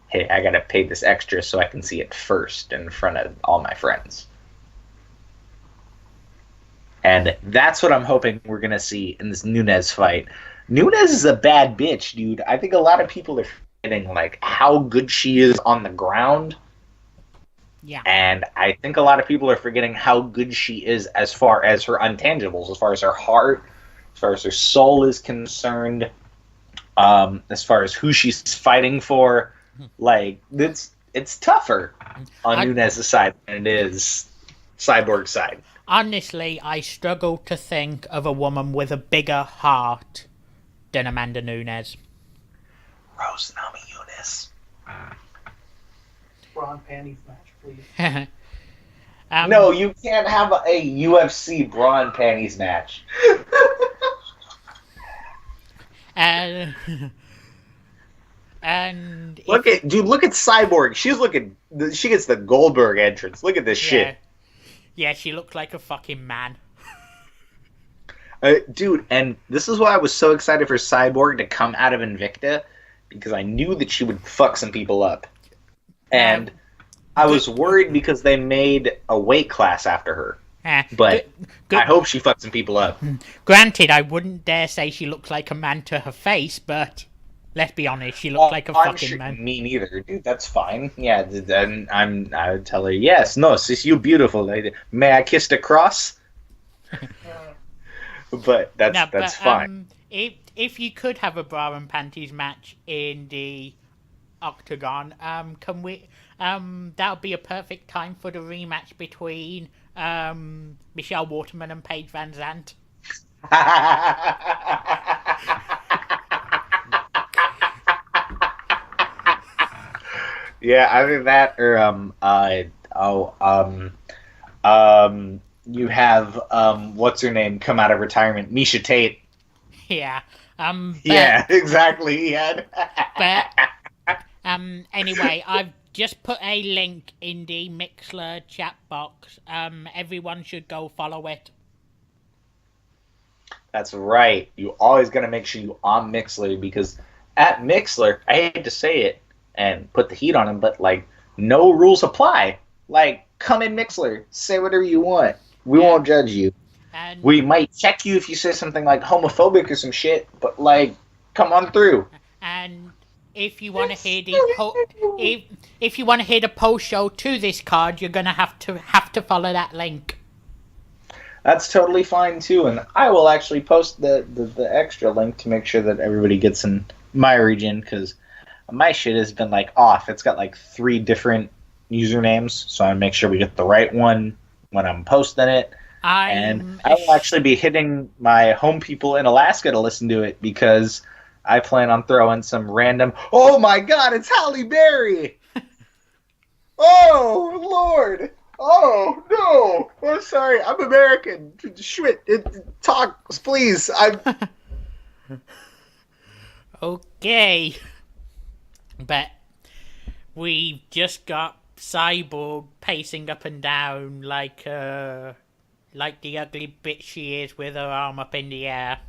hey, I gotta pay this extra so I can see it first in front of all my friends. And that's what I'm hoping we're gonna see in this Nunes fight. Nunes is a bad bitch, dude. I think a lot of people are forgetting, like, how good she is on the ground. Yeah. And I think a lot of people are forgetting how good she is as far as her intangibles, as far as her heart, as far as her soul is concerned, as far as who she's fighting for. Like, it's tougher on Nunes' side than it is Cyborg's side. Honestly, I struggle to think of a woman with a bigger heart than Amanda Nunes. Rose Namajunas. Bra and panties match, please. No, you can't have a UFC bra and panties match. And Look at Cyborg. She gets the Goldberg entrance. Look at this shit. Yeah, she looks like a fucking man. Dude, and this is why I was so excited for Cyborg to come out of Invicta, because I knew that she would fuck some people up. And I was worried because they made a weight class after her. But I hope she fucks some people up. Granted, I wouldn't dare say she looks like a man to her face, but let's be honest, she looks like a fucking man. Me neither, dude. That's fine. Yeah, then I would tell her, yes, no, sis, you beautiful lady. May I kiss the cross? But that's fine. If you could have a bra and panties match in the octagon, can we? That would be a perfect time for the rematch between Michelle Waterman and Paige Van Zandt. Yeah, either that or you have what's her name come out of retirement, Misha Tate. Yeah. Yeah, exactly. Yeah. But anyway, I've just put a link in the Mixler chat box. Everyone should go follow it. That's right. You always gotta make sure you on Mixler, because at Mixler, I hate to say it and put the heat on him, but like no rules apply. Like, come in Mixler, say whatever you want. We won't judge you. And we might check you if you say something like homophobic or some shit, but like, come on through. And if you want to hear the if you want to hear the post show to this card, you're gonna have to follow that link. That's totally fine too, and I will actually post the extra link to make sure that everybody gets in my region, because my shit has been like off. It's got like 3 different usernames, so I make sure we get the right one when I'm posting it. And I will actually be hitting my home people in Alaska to listen to it, because I plan on throwing some random, oh my god, it's Halle Berry! Oh, Lord! Oh, no! I'm sorry, I'm American. Shit, talk, please. Okay. But we just got Cyborg pacing up and down like the ugly bitch she is, with her arm up in the air.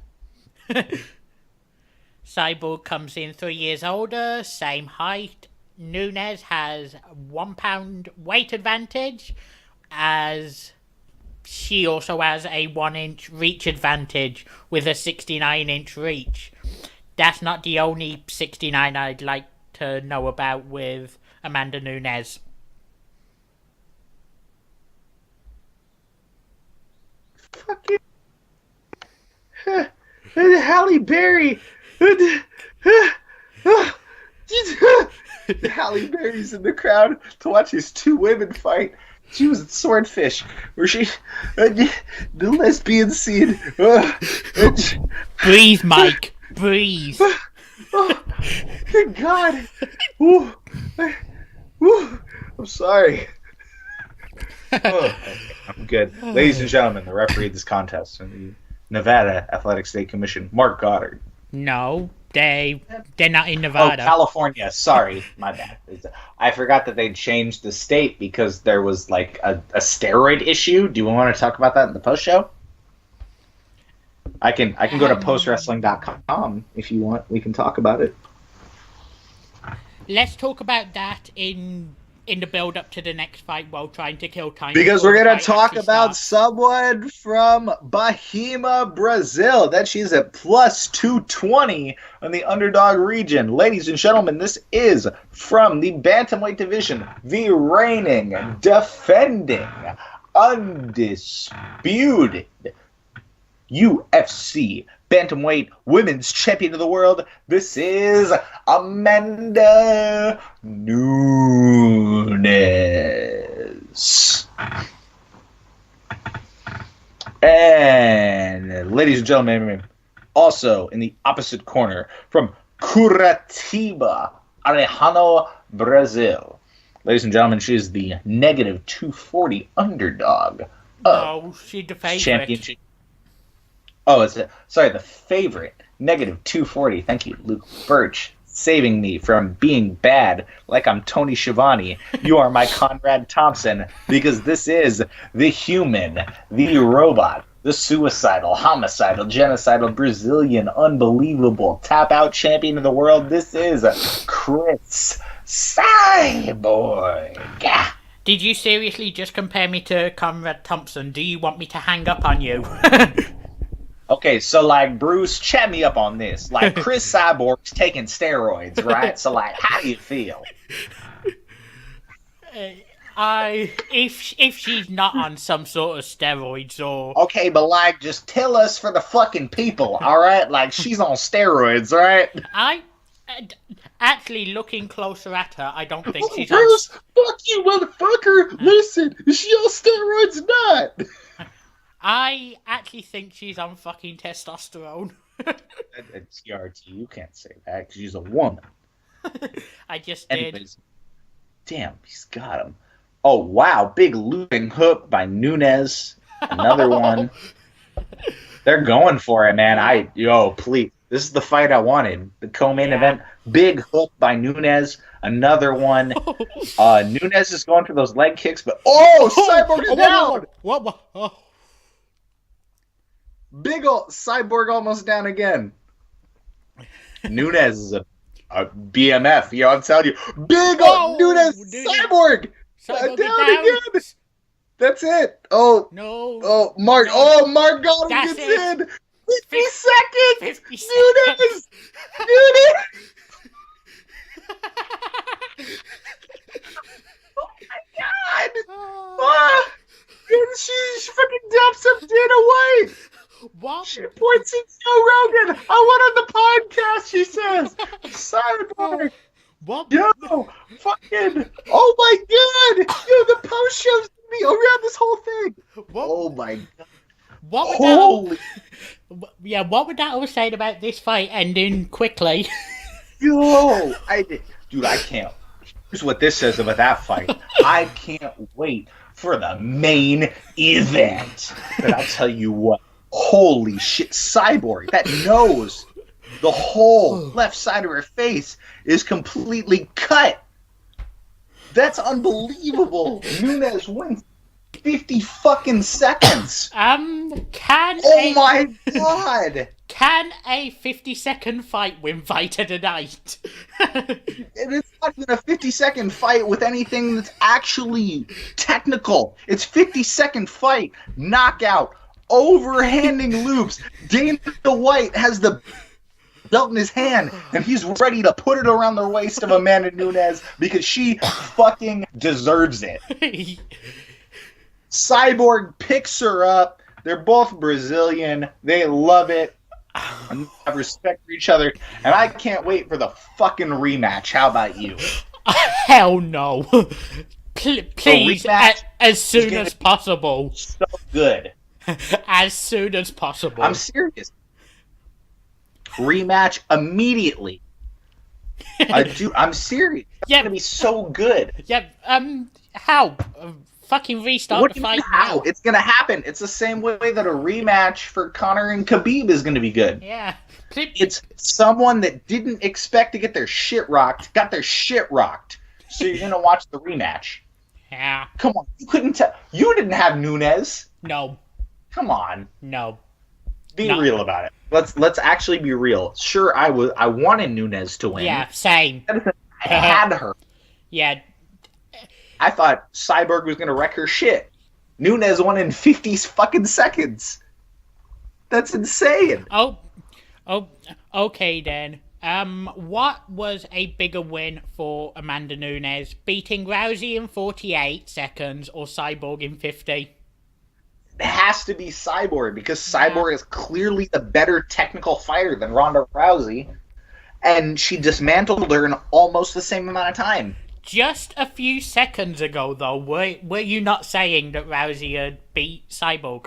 Cyborg comes in 3 years older, same height. Nunes has 1 pound weight advantage, as she also has a 1-inch reach advantage with a 69-inch reach. That's not the only 69 I'd like to know about with Amanda Nunes. Fucking Halle Berry. Halle Berry's in the crowd to watch these 2 women fight. She was at Swordfish, where she the lesbian scene. Breathe, Mike. Breathe. Oh, good God. Ooh. Ooh. I'm sorry. Oh, I'm good. Ladies and gentlemen, the referee of this contest in the Nevada Athletic State Commission, Mark Goddard. No, they're not in Nevada. Oh, California. Sorry, my bad. I forgot that they changed the state because there was like a steroid issue. Do you want to talk about that in the post show? I can go to postwrestling.com if you want. We can talk about it. Let's talk about that in the build up to the next fight while trying to kill time. Because we're going to talk about someone from Bahia, Brazil. That she's at plus 220 on the underdog region. Ladies and gentlemen, this is from the bantamweight division, the reigning, defending, undisputed UFC bantamweight women's champion of the world. This is Amanda Nunes. And ladies and gentlemen, also in the opposite corner from Curitiba, Arejano, Brazil. Ladies and gentlemen, she is the negative 240 underdog. No, she's the favorite. Championship. Oh, the favorite. Negative 240. Thank you, Luke Birch. saving me from being bad like I'm Tony Schiavone. You are my Conrad Thompson, because this is the human, the robot, the suicidal, homicidal, genocidal, Brazilian, unbelievable, tap-out champion of the world. This is Chris Cyborg. Did you seriously just compare me to Conrad Thompson? Do you want me to hang up on you? Okay, so like, Bruce, chat me up on this. Like, Chris Cyborg's taking steroids, right? So like, how do you feel? If she's not on some sort of steroids or... Okay, but like, just tell us for the fucking people, alright? Like, she's on steroids, right? Actually, looking closer at her, I don't think she's on... Bruce, fuck you, motherfucker! Listen, is she on steroids or not? I actually think she's on fucking testosterone. It's TRT, you can't say that, because she's a woman. I just did. Anyways, damn, he's got him. Oh, wow, big looping hook by Nunes. Another one. They're going for it, man. Please. This is the fight I wanted. The co-main event. Big hook by Nunes. Another one. Nunes is going for those leg kicks, but... Oh, Cyborg is down! What? Oh. Big ol' Cyborg almost down again. Nunes is a BMF, yo, I'm telling you. Big ol' Nunes! Cyborg! Down again! That's it. Oh. No. Oh, Mark. No. Oh, Mark got him. Gets in. 50 seconds. 50 seconds. Nunes. Nunes. Oh my God. She fucking dumps up Dana White. What? She points at Joe Rogan. I went on the podcast, she says. Cyborg. What? Yo, fucking. Oh my God. Yo, the post shows me around this whole thing. What? Oh my God. What would Holy. what would that all say about this fight ending quickly? Yo, dude, I can't. Here's what this says about that fight. I can't wait for the main event. But I'll tell you what. Holy shit, Cyborg, that nose, the whole left side of her face is completely cut. That's unbelievable. Nunes wins 50 fucking seconds. Oh my God. Can a 50-second fight win fight of the night? It's not even a 50-second fight with anything that's actually technical. It's 50-second fight, knockout, overhanding loops. Dana White has the belt in his hand, and he's ready to put it around the waist of Amanda Nunes because she fucking deserves it. Cyborg picks her up. They're both Brazilian. They love it. And have respect for each other. And I can't wait for the fucking rematch. How about you? Hell no. Please, as soon as possible. So good. As soon as possible. I'm serious. Rematch immediately. I'm serious. It's gonna be so good. Yeah. How? Fucking restart the fight now. It's gonna happen. It's the same way that a rematch for Conor and Khabib is gonna be good. Yeah. It's someone that didn't expect to get their shit rocked, got their shit rocked. So you're gonna watch the rematch. Yeah. Come on, you couldn't tell. You didn't have Nunes. No. Come on. No. Be real about it. Let's actually be real. Sure, I wanted Nunes to win. Yeah, same. I had her. Yeah. I thought Cyborg was gonna wreck her shit. Nunes won in 50 fucking seconds. That's insane. Oh, okay then. What was a bigger win for Amanda Nunes? Beating Rousey in 48 seconds or Cyborg in 50? It has to be Cyborg because Cyborg is clearly the better technical fighter than Ronda Rousey. And she dismantled her in almost the same amount of time. Just a few seconds ago, though, were you not saying that Rousey had beat Cyborg?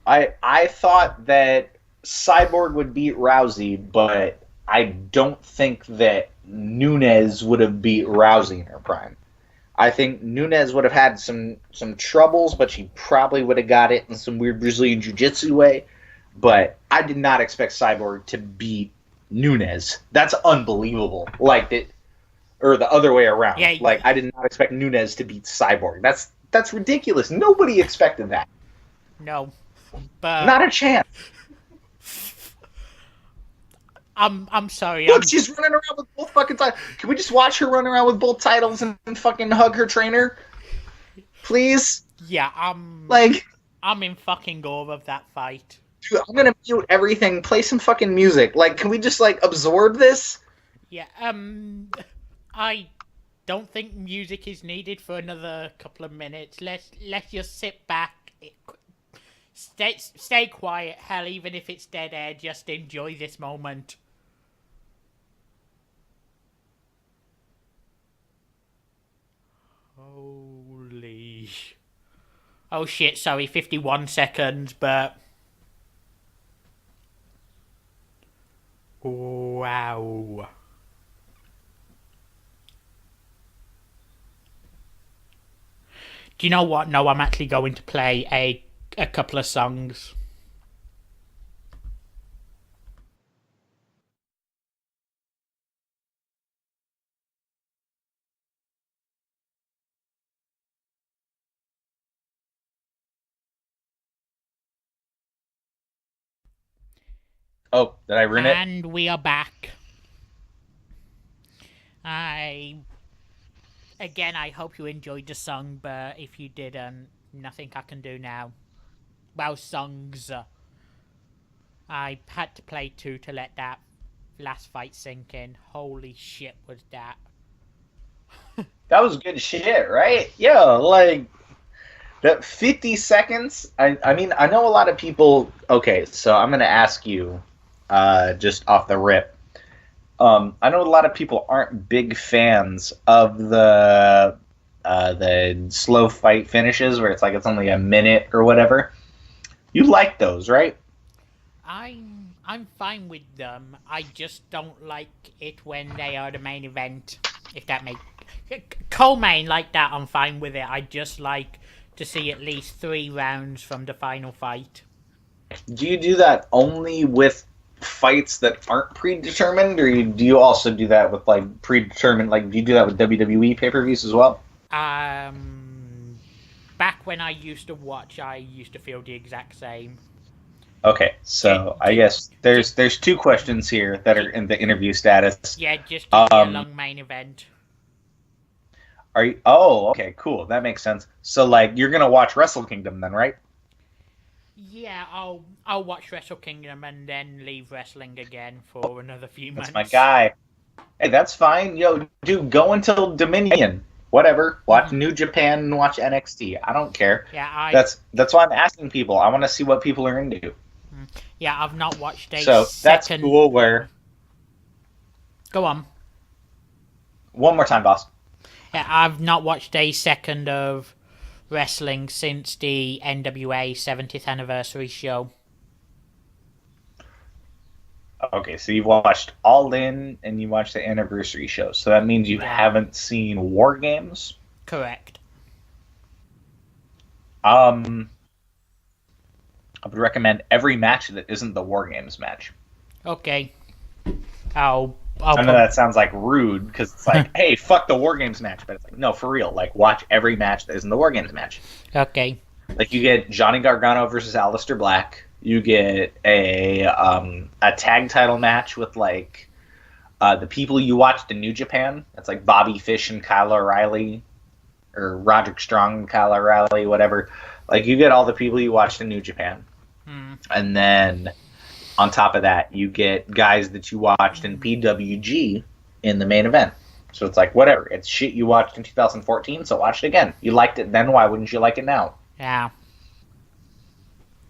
I thought that Cyborg would beat Rousey, but I don't think that Nunes would have beat Rousey in her prime. I think Nunes would have had some troubles, but she probably would have got it in some weird Brazilian Jiu-Jitsu way. But I did not expect Cyborg to beat Nunes. That's unbelievable. Like it, or the other way around. Yeah. Like I did not expect Nunes to beat Cyborg. That's ridiculous. Nobody expected that. No. But Not a chance. I'm sorry. Look, she's running around with both fucking titles. Can we just watch her run around with both titles and fucking hug her trainer? Please? Yeah, I'm in fucking awe of that fight. Dude, I'm gonna mute everything. Play some fucking music. Like, can we just, like, absorb this? Yeah, I don't think music is needed for another couple of minutes. Let's just sit back. Stay quiet. Hell, even if it's dead air, just enjoy this moment. Holy... Oh shit, sorry, 51 seconds, but... Wow. Do you know what? No, I'm actually going to play a couple of songs. Oh, did I ruin it? And we are back. I hope you enjoyed the song, but if you didn't, nothing I can do now. Well, songs. I had to play two to let that last fight sink in. Holy shit was that. That was good shit, right? Yeah, like that 50 seconds. I mean, I know a lot of people. Okay, so I'm gonna ask you, just off the rip. I know a lot of people aren't big fans of the slow fight finishes where it's like it's only a minute or whatever. You like those, right? I'm fine with them. I just don't like it when they are the main event. If that makes co-main like that, I'm fine with it. I just like to see at least 3 rounds from the final fight. Do you do that only with fights that aren't predetermined, or do you also do that with like predetermined? Like, do you do that with WWE pay-per-views as well? Back when I used to watch, I used to feel the exact same. Okay, so I guess there's 2 questions here that are in the interview status. Yeah, just give me a long main event. Are you? Oh, okay, cool. That makes sense. So, like, you're gonna watch Wrestle Kingdom then, right? Yeah, I'll watch Wrestle Kingdom and then leave wrestling again for another few months. That's my guy. Hey, that's fine. Yo, dude, go until Dominion. Whatever. Watch New Japan and watch NXT. I don't care. Yeah, that's why I'm asking people. I want to see what people are into. Yeah, I've not watched a So that's second... cool. Where? Go on. One more time, boss. Yeah, I've not watched a second of wrestling since the NWA 70th anniversary show. Okay, so you've watched All In and you watched the anniversary show. So that means you haven't seen War Games? Correct. I would recommend every match that isn't the War Games match. Okay. I'll I know that sounds like rude because it's like, hey, fuck the War Games match, but it's like, no, for real. Like, watch every match that isn't the War Games match. Okay. Like, you get Johnny Gargano versus Aleister Black. You get a tag title match with like the people you watched in New Japan. That's like Bobby Fish and Kyle O'Reilly, or Roderick Strong and Kyle O'Reilly, whatever. Like, you get all the people you watched in New Japan. And then on top of that, you get guys that you watched in PWG in the main event. So it's like, whatever. It's shit you watched in 2014, so watch it again. You liked it then, why wouldn't you like it now? Yeah.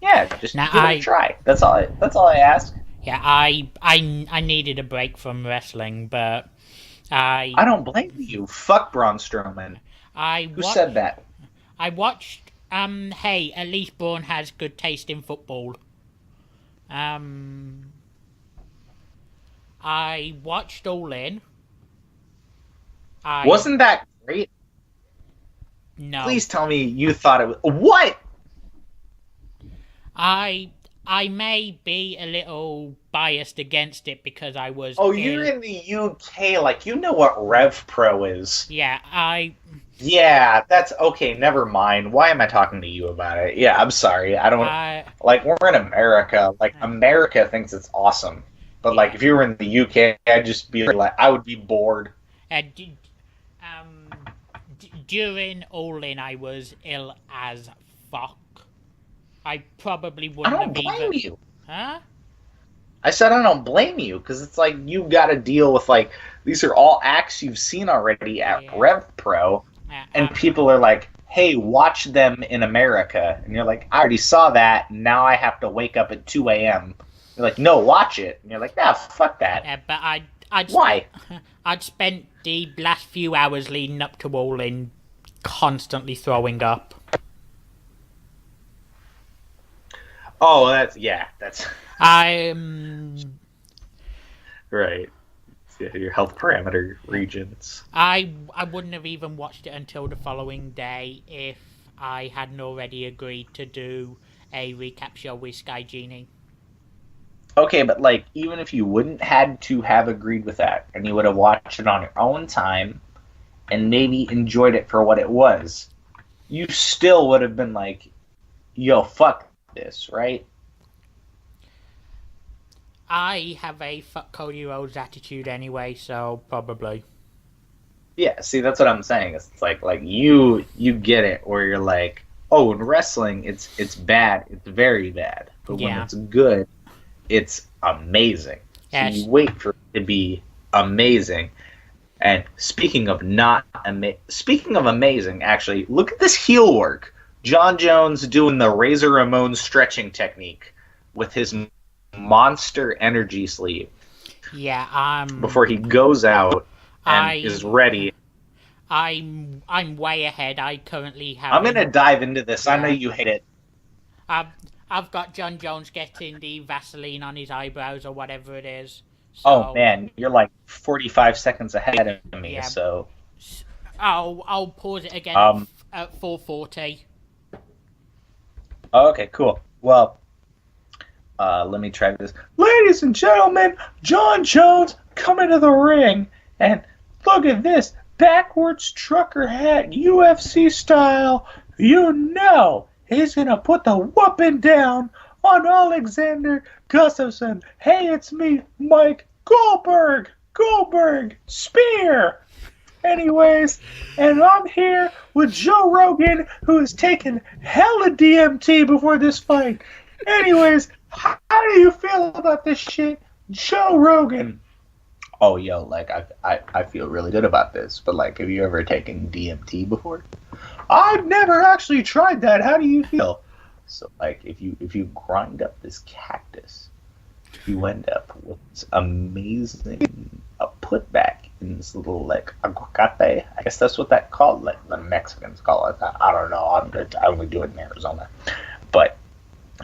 Yeah, just give it a try. That's all I ask. Yeah, I needed a break from wrestling, but I don't blame you. Fuck Braun Strowman. Who said that? I watched hey, at least Braun has good taste in football. I watched All In. Wasn't that great? No. Please tell me you thought it was... What? I I may be a little biased against it because I was Oh, you're in the UK, like, you know what Rev Pro is. Yeah, Yeah, that's okay, never mind. Why am I talking to you about it? Yeah, I'm sorry. I don't I like we're in America. Like America thinks it's awesome. But like yeah. if you were in the UK, I'd just be like I would be bored. Uh, d- um, During All In, I was ill as fuck. I probably I wouldn't don't have blame even. you. Huh? I said I don't blame you because it's like you got to deal with like these are all acts you've seen already at Yeah. Rev Pro, and people are like, "Hey, watch them in America," and you're like, "I already saw that. Now I have to wake up at 2 a.m." You're like, "No, watch it," and you're like, "Nah, fuck that." But Why? I'd spent the last few hours leading up to All In constantly throwing up. Oh, that's I'm right. Yeah, your health parameter regions. I wouldn't have even watched it until the following day if I hadn't already agreed to do a recap show with Sky Genie. Okay, but like even if you wouldn't had to have agreed with that, and you would have watched it on your own time, and maybe enjoyed it for what it was, you still would have been like, "Yo, fuck this," right? I have a fuck Cody Rhodes attitude anyway, so probably. Yeah. See, that's what I'm saying. It's like you get it, where you're like, "Oh, in wrestling, it's bad. It's very bad, but when Yeah. it's good, it's amazing." So Yes. you wait for it to be amazing. And speaking of amazing, actually, look at this heel work. John Jones doing the Razor Ramon stretching technique with his monster energy sleeve Yeah, before he goes out and is ready. I'm way ahead. I currently have. I'm gonna dive into this. I know Yeah. you hate it. I've got John Jones getting the Vaseline on his eyebrows or whatever it is. So, Oh man, you're like 45 seconds ahead of me. Yeah. So I'll pause it again at 4:40. okay, cool. Well, let me try this. Ladies and gentlemen, John Jones coming to the ring, and look at this backwards trucker hat, UFC style. You know he's gonna put the whooping down on Alexander Gustafsson. Hey, it's me, Mike Goldberg. Goldberg spear. Anyways, and I'm here with Joe Rogan, who has taken hella DMT before this fight. Anyways, how do you feel about this shit, Joe Rogan? Oh, yo, like I feel really good about this. But like, have you ever taken DMT before? I've never actually tried that. How do you feel? So like, if you grind up this cactus, you end up with this amazing putback in this little like aguacate. I guess that's what that called. Like the Mexicans call it that. I don't know. I only do it in Arizona, but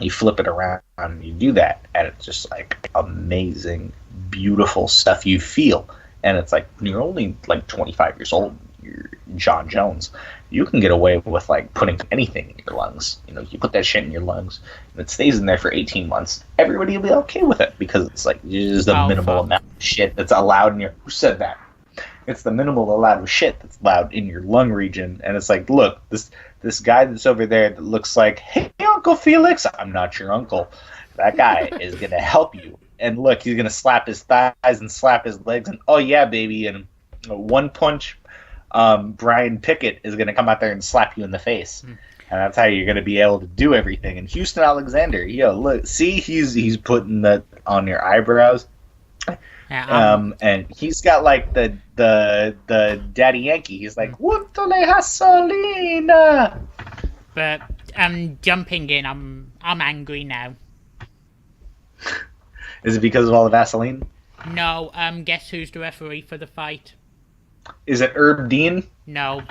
you flip it around and you do that, and it's just like amazing, beautiful stuff you feel. And it's like you're only like 25 years old. You're John Jones. You can get away with like putting anything in your lungs. You know, you put that shit in your lungs, and it stays in there for 18 months. Everybody will be okay with it because it's like just the minimal amount of shit that's allowed in your. Who said that? It's the minimal amount of shit that's allowed in your lung region, and it's like, look, this guy that's over there that looks like, hey, Uncle Felix, I'm not your uncle. That guy is gonna help you, and look, he's gonna slap his thighs and slap his legs, and oh yeah, baby, and one punch. Brian Pickett is going to come out there and slap you in the face. And that's how you're going to be able to do everything. And Houston Alexander, yo, look, see, he's putting that on your eyebrows. And he's got like the Daddy Yankee. He's like, "Quanto le gasolina?" But jumping in, I'm angry now. Is it because of all the Vaseline? No, guess who's the referee for the fight? Is it Herb Dean? No.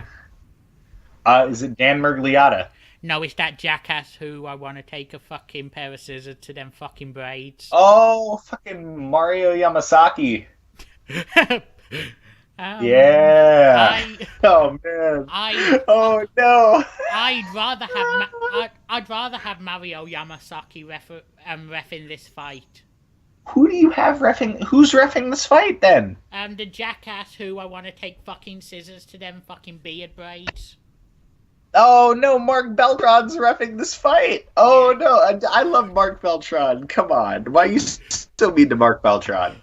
Is it Dan Murgliata? No, it's that jackass who I want to take a fucking pair of scissors to them fucking braids. Oh, fucking Mario Yamasaki. Yeah. I, Oh man. I, Oh no. I'd rather have Mario Yamasaki reffing this fight. Who do you have reffing? Who's reffing this fight then? The jackass who I want to take fucking scissors to them fucking beard braids. Oh no, Mark Beltran's reffing this fight. Oh no, I love Mark Beltran. Come on, why you still mean to Mark Beltran?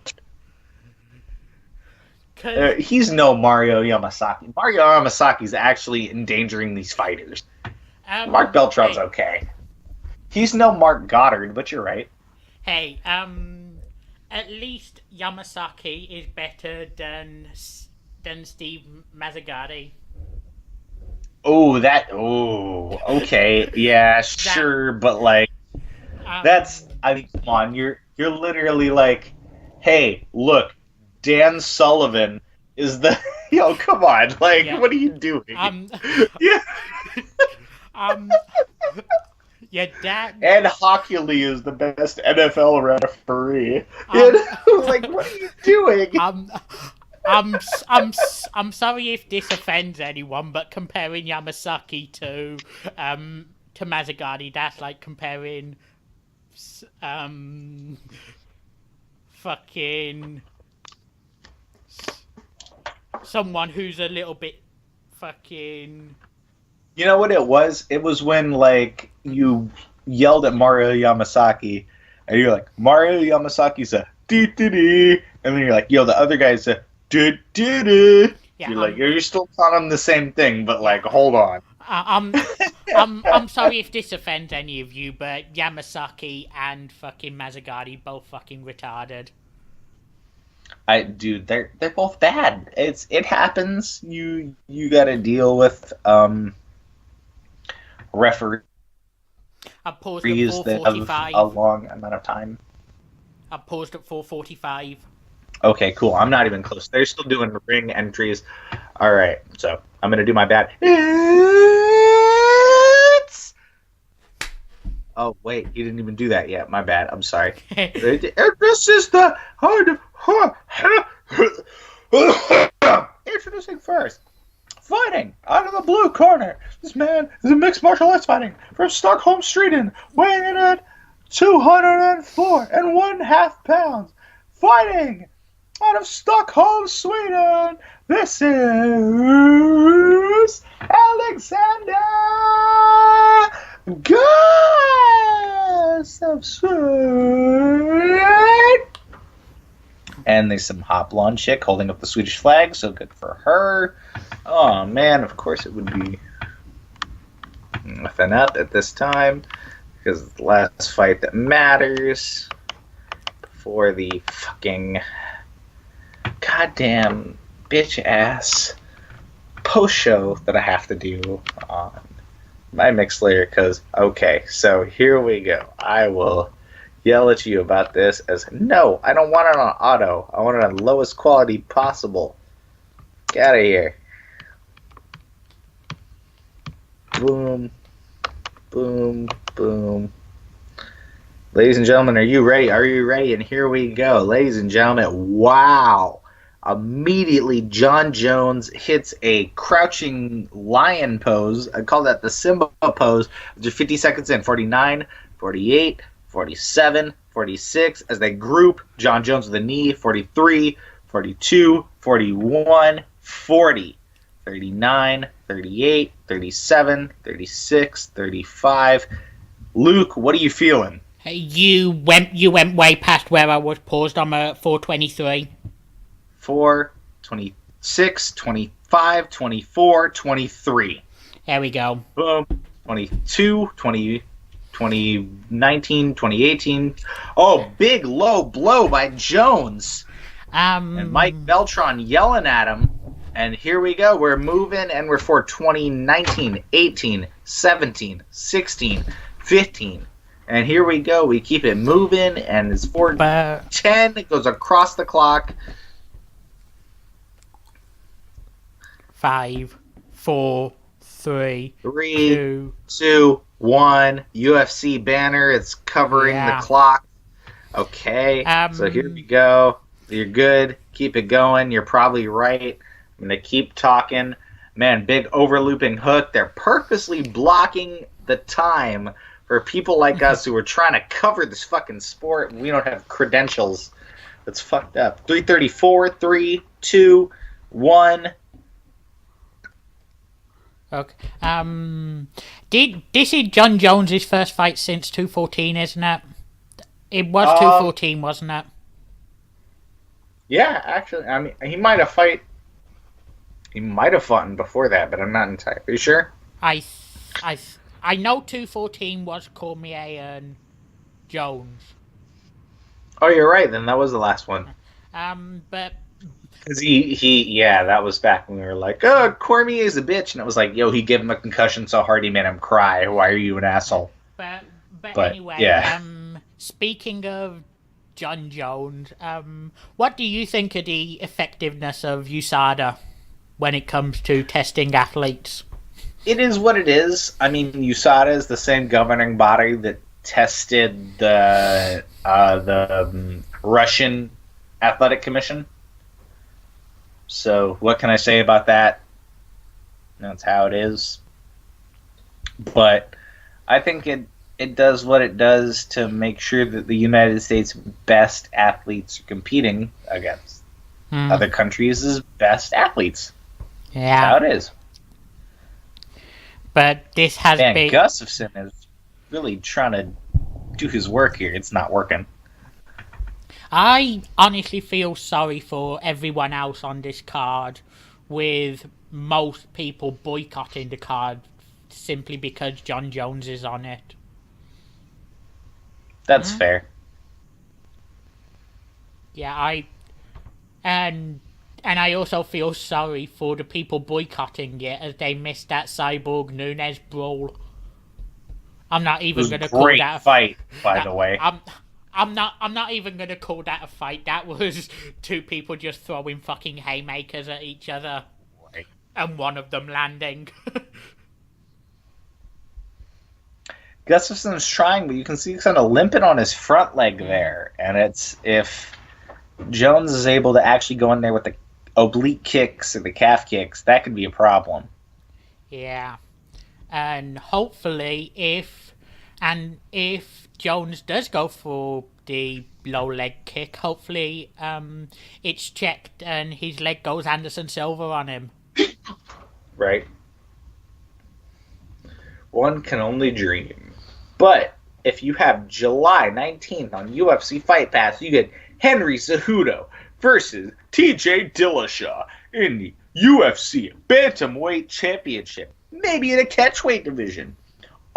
He's no Mario Yamasaki. Mario Yamasaki's actually endangering these fighters. Mark Beltran's okay. He's no Mark Goddard, but you're right. Hey, at least Yamasaki is better than Steve Mazzagatti. Okay, yeah, sure, but like, I mean, come on, you're literally like, hey, look, Dan Sullivan is the, come on, like, what are you doing? Yeah. Yeah, Dan. And Hockley is the best NFL referee. Like, what are you doing? I'm sorry if this offends anyone, but comparing Yamasaki to Mazzagatti, that's like comparing fucking someone who's a little bit fucking. You know what it was? It was when, like, you yelled at Mario Yamasaki, and you're like, Mario Yamasaki's a dee-dee-dee, and then you're like, yo, the other guy's a dee-dee-dee. Yeah, you're like, you're still calling them the same thing, but, like, hold on. I'm sorry if this offends any of you, but Yamasaki and fucking Mazzagatti both fucking retarded. Dude, they're both bad. It happens. You gotta deal with, referees I paused at 4:45. that have a long amount of time. I paused at 4:45. Okay, cool. I'm not even close. They're still doing ring entries. All right, so I'm gonna do my bad. Oh wait, he didn't even do that yet. My bad. I'm sorry. This is the introducing first. Fighting out of the blue corner, this man is a mixed martial arts fighting from Stockholm, Sweden, weighing in at 204.5 pounds. Fighting out of Stockholm, Sweden, this is Alexander Gustafsson. And there's some hot blonde chick holding up the Swedish flag, so good for her. Oh man, of course it would be nothing up at this time, because it's the last fight that matters before the fucking goddamn bitch ass post show that I have to do on my mixed layer. Because, okay, so here we go. I will yell at you about this as, no, I don't want it on auto. I want it on lowest quality possible. Get out of here. Boom, boom, boom. Ladies and gentlemen, are you ready? Are you ready? And here we go. Ladies and gentlemen, wow. Immediately, John Jones hits a crouching lion pose. I call that the Simba pose. Just 50 seconds in. 49, 48, 47, 46. As they group, John Jones with a knee. 43, 42, 41, 40. 39, 38, 37, 36, 35. Luke, what are you feeling? Hey, you went way past where I was paused. I'm at 4:23. 4, 26, 25, 24, 23. There we go. Boom. 22, 20, 2019, 2018. Oh, big low blow by Jones. And Mike Beltran yelling at him. And here we go. We're moving, and we're for 2019, 18, 17, 16, 15. And here we go. We keep it moving, and it's 4:10. It goes across the clock. 5, 4, 3, 2, 1. UFC banner. It's covering the clock. Okay. So here we go. You're good. Keep it going. You're probably right. I'm going to keep talking. Man, big overlooping hook. They're purposely blocking the time for people like us who are trying to cover this fucking sport and we don't have credentials. That's fucked up. 3:34, 3, 2, 1. Okay. This is John Jones' first fight since 214, isn't it? It was 214, wasn't it? Yeah, actually, I mean, he might have fought before that, but I'm not entirely sure. I know 214 was Cormier and Jones. Oh, you're right. Then that was the last one. But Because that was back when we were like, oh, Cormier's a bitch. And it was like, yo, he gave him a concussion so hard he made him cry. Why are you an asshole? But anyway, yeah. Speaking of John Jones, what do you think of the effectiveness of USADA when it comes to testing athletes? It is what it is. I mean, USADA is the same governing body that tested the Russian Athletic Commission. So what can I say about that? That's how it is. But I think it does what it does to make sure that the United States' best athletes are competing against other countries' best athletes. Yeah. That's how it is. But this has been... Gustafsson is really trying to do his work here. It's not working. I honestly feel sorry for everyone else on this card, with most people boycotting the card simply because John Jones is on it. That's fair. Yeah, and I also feel sorry for the people boycotting it as they missed that Cyborg Nunes brawl. I'm not even going to call that a fight, by the way. I'm not even going to call that a fight. That was two people just throwing fucking haymakers at each other. Right. And one of them landing. Gustafsson's trying, but you can see he's kind of limping on his front leg there. And it's if Jones is able to actually go in there with the oblique kicks or the calf kicks, that could be a problem. Yeah. And hopefully if Jones does go for the low leg kick, hopefully it's checked and his leg goes Anderson Silva on him. Right. One can only dream. But if you have July 19th on UFC Fight Pass, you get Henry Cejudo versus TJ Dillashaw in the UFC Bantamweight Championship. Maybe in a catchweight division.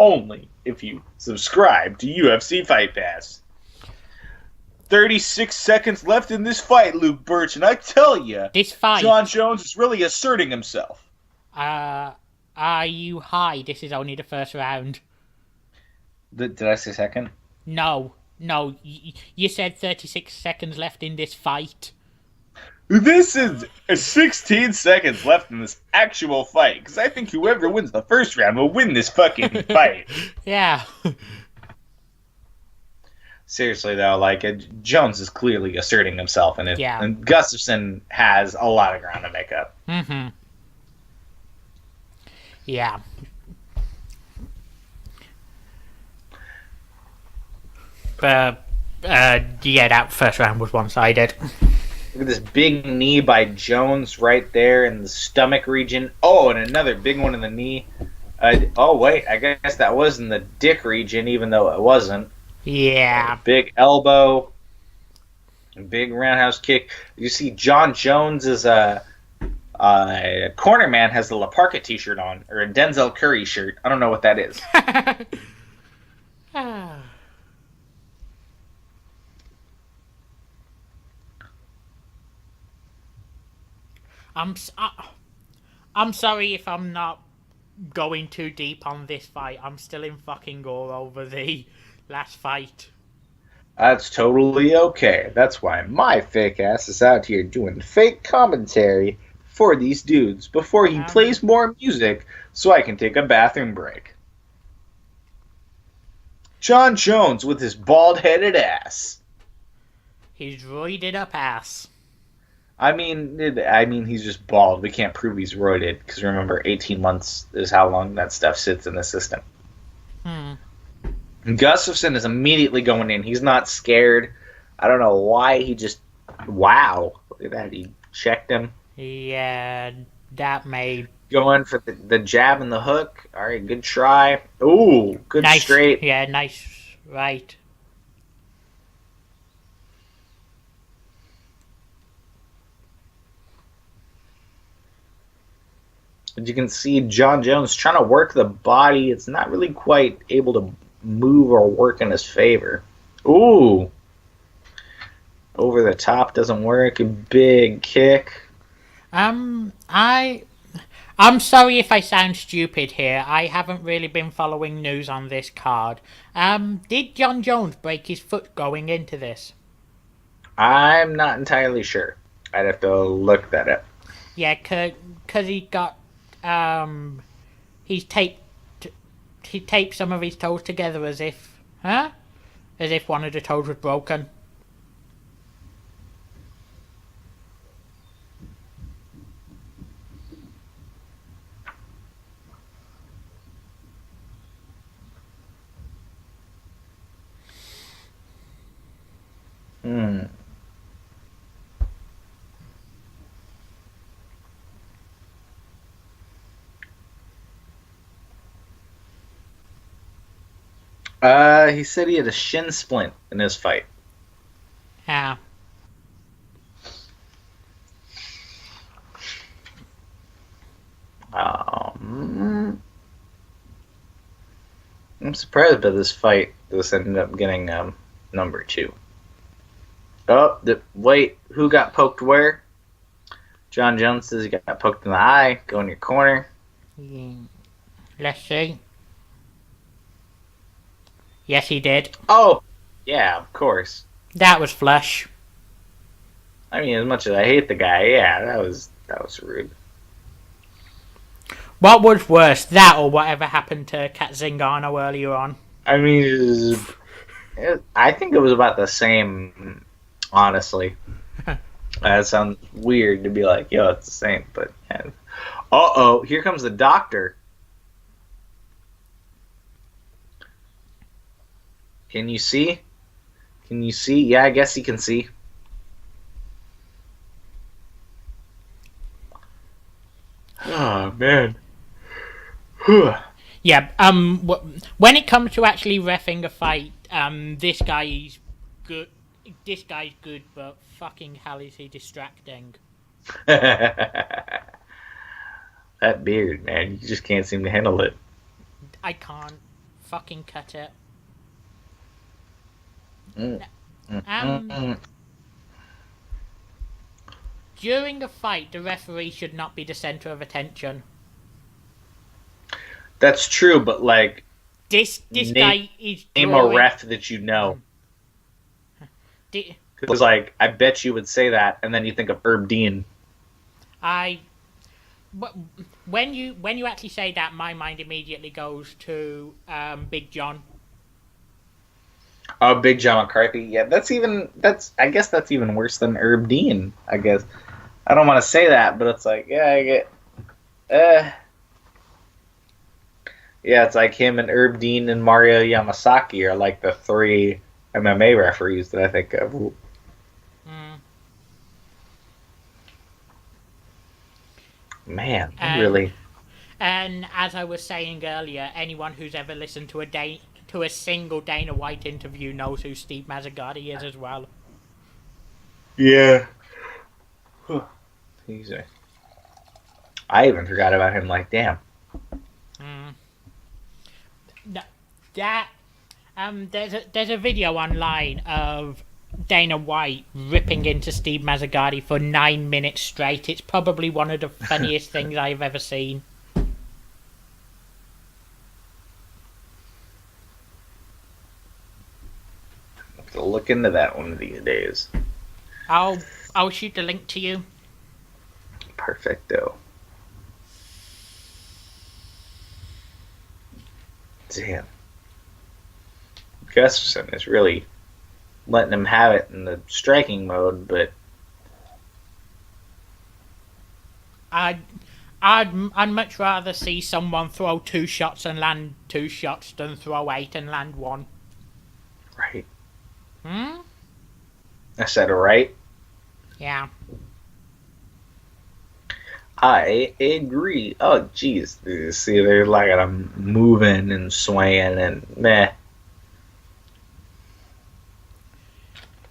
Only if you subscribe to UFC Fight Pass. 36 seconds left in this fight, Luke Birch, and I tell you, this fight, John Jones is really asserting himself. Are you high? This is only the first round. Did I say second? No. You said 36 seconds left in this fight. This is 16 seconds left in this actual fight, because I think whoever wins the first round will win this fucking fight. Yeah. Seriously, though, Jones is clearly asserting himself, and Gustafsson has a lot of ground to make up. Mm-hmm. Yeah. That first round was one-sided. Look at this big knee by Jones right there in the stomach region. Oh, and another big one in the knee. Wait, I guess that was in the dick region, even though it wasn't. Yeah. Big elbow. Big roundhouse kick. You see John Jones is corner man has the La Parka t-shirt on, or a Denzel Curry shirt. I don't know what that is. I'm sorry if I'm not going too deep on this fight. I'm still in fucking awe over the last fight. That's totally okay. That's why my fake ass is out here doing fake commentary for these dudes before he plays more music so I can take a bathroom break. John Jones with his bald-headed ass. His roided up ass. I mean, he's just bald. We can't prove he's roided because remember, 18 months is how long that stuff sits in the system. Hmm. Gustafsson is immediately going in. He's not scared. I don't know why. He just wow. Look at that. He checked him. Yeah, that made Going for the jab and the hook. All right, good try. Ooh, good nice. straight. Yeah, nice. Right. As you can see, John Jones trying to work the body. It's not really quite able to move or work in his favor. Ooh. Over the top doesn't work. A big kick. I'm sorry if I sound stupid here. I haven't really been following news on this card. Did John Jones break his foot going into this? I'm not entirely sure. I'd have to look that up. Yeah, cause he got he's taped he taped some of his toes together as if as if one of the toes was broken. Hmm. He said he had a shin splint in his fight. Yeah. I'm surprised by this fight. This ended up getting number 2. Oh, wait, who got poked where? John Jones says he got poked in the eye. Go in your corner. Let's see. Yes, he did. Oh, yeah, of course. That was flush. I mean, as much as I hate the guy, yeah, that was rude. What was worse, that or whatever happened to Kat Zingano earlier on? I mean, I think it was about the same, honestly. That sounds weird to be like, yo, it's the same, but yeah. Uh-oh, here comes the doctor. Can you see? Can you see? Yeah, I guess he can see. Oh, man. Yeah, when it comes to actually reffing a fight, this guy's good. This guy's good, but fucking hell is he distracting. That beard, man. You just can't seem to handle it. I can't fucking cut it. During a fight, the referee should not be the center of attention. That's true, but like, This guy is name drawing... a ref that you know. Di- Because like, I bet you would say that, and then you think of Herb Dean. When you actually say that, my mind immediately goes to Big John. Oh, Big John McCarthy. Yeah, I guess that's even worse than Herb Dean, I guess. I don't want to say that, but it's like, yeah, I get... yeah, it's like him and Herb Dean and Mario Yamasaki are like the 3 MMA referees that I think of. Man, really... And as I was saying earlier, anyone who's ever listened to a single Dana White interview knows who Steve Mazzagatti is as well. Yeah. Easy. I even forgot about him. Like, damn. That there's a video online of Dana White ripping into Steve Mazzagatti for 9 minutes straight. It's probably one of the funniest things I've ever seen. Have to look into that one of these days. I'll shoot the link to you. Perfecto. Damn. Gustafsson is really letting him have it in the striking mode, but I'd much rather see someone throw 2 shots and land 2 shots than throw 8 and land 1. right. Hmm? I said it right. Yeah. I agree. Oh, jeez. See, they're like I'm moving and swaying and meh.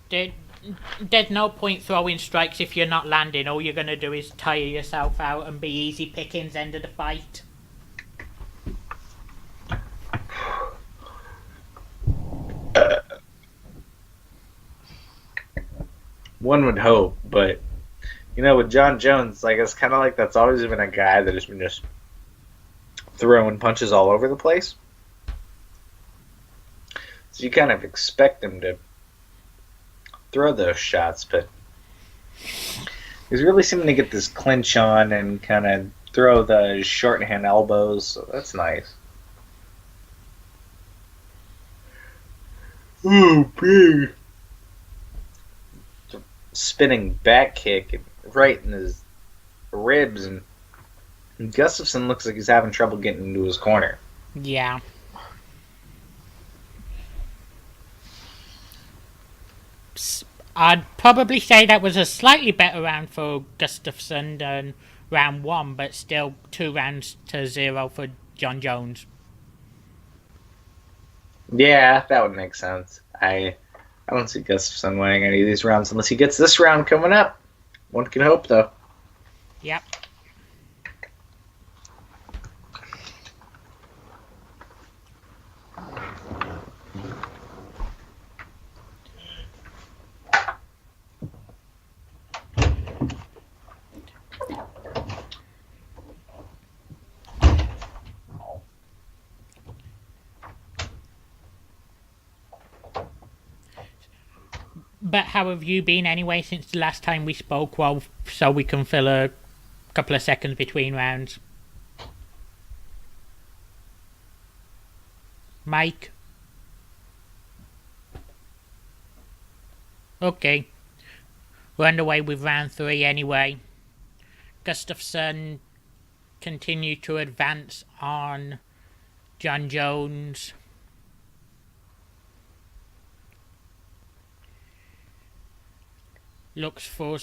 There's no point throwing strikes if you're not landing. All you're going to do is tire yourself out and be easy pickings end of the fight. One would hope, but with John Jones, like it's kind of like that's always been a guy that has been just throwing punches all over the place. So you kind of expect him to throw those shots, but he's really seeming to get this clinch on and kind of throw the shorthand elbows, so that's nice. Ooh, big. Spinning back kick right in his ribs, and Gustafsson looks like he's having trouble getting into his corner. Yeah. I'd probably say that was a slightly better round for Gustafsson than round 1, but still 2 rounds to 0 for John Jones. Yeah, that would make sense. I don't see Gustafsson winning any of these rounds unless he gets this round coming up. One can hope, though. Yep. But how have you been anyway since the last time we spoke? Well, so we can fill a couple of seconds between rounds. Mike? Okay. We're underway with round 3 anyway. Gustafsson continued to advance on John Jones. Looks for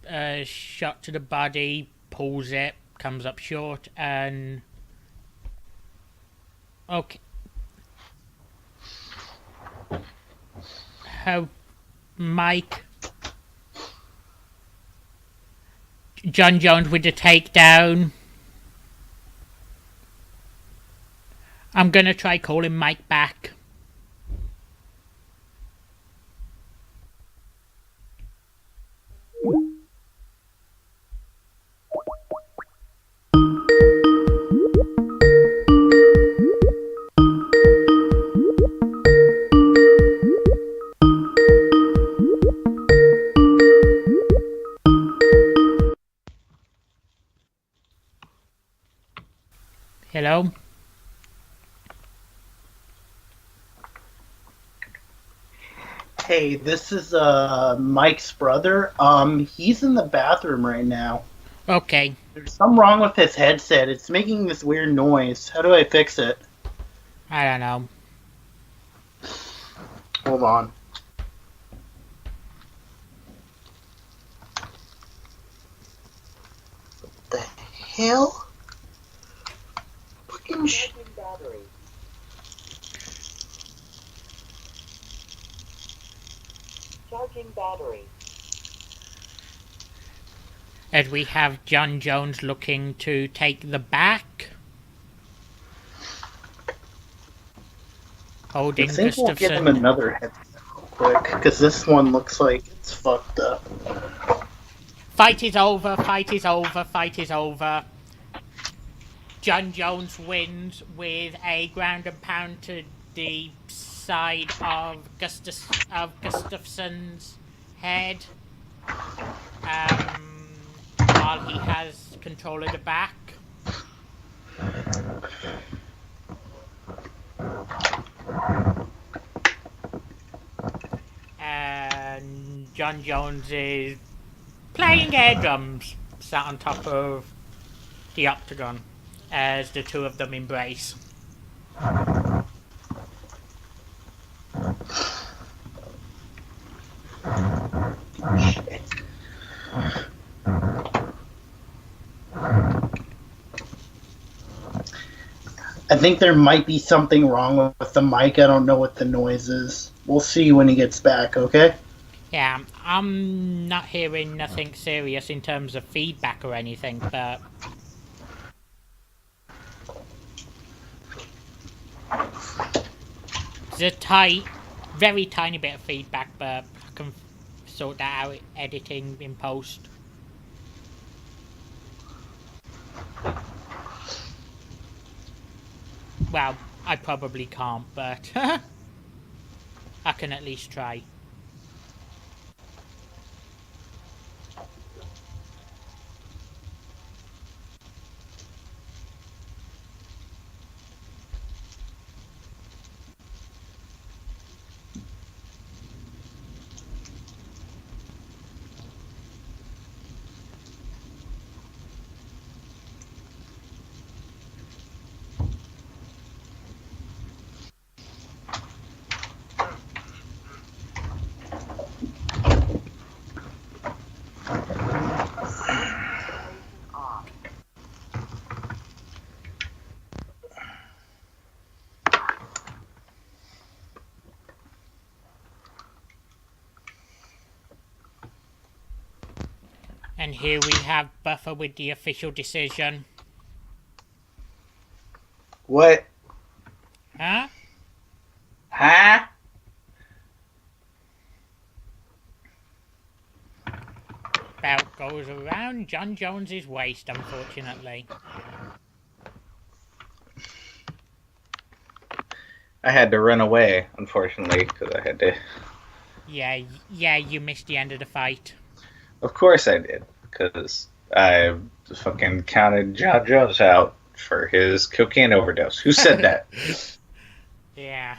a shot to the body, pulls it, comes up short, and... Okay. Mike... John Jones with the takedown. I'm gonna try calling Mike back. Hello? Hey, this is Mike's brother. He's in the bathroom right now. Okay. There's something wrong with his headset. It's making this weird noise. How do I fix it? I don't know. Hold on. What the hell? Fucking shit. Charging battery. As we have John Jones looking to take the back. I Holding think we'll give him Gustafsson. another headset real quick, because this one looks like it's fucked up. Fight is over, fight is over, fight is over. John Jones wins with a ground and pound to the side of Gustafsson's head. While he has control of the back. John Jones is playing air drums, sat on top of the octagon, as the two of them embrace. I think there might be something wrong with the mic. I don't know what the noise is. We'll see when he gets back, okay? Yeah, I'm not hearing nothing serious in terms of feedback or anything, but... There's a very tiny bit of feedback, but I can sort that out editing in post. Well, I probably can't, but I can at least try. And here we have Buffer with the official decision. What? Huh? Huh? Belt goes around John Jones's waist, unfortunately. I had to run away, unfortunately, because I had to... Yeah, you missed the end of the fight. Of course I did, because I fucking counted John Jones out for his cocaine overdose. Who said that? Yeah.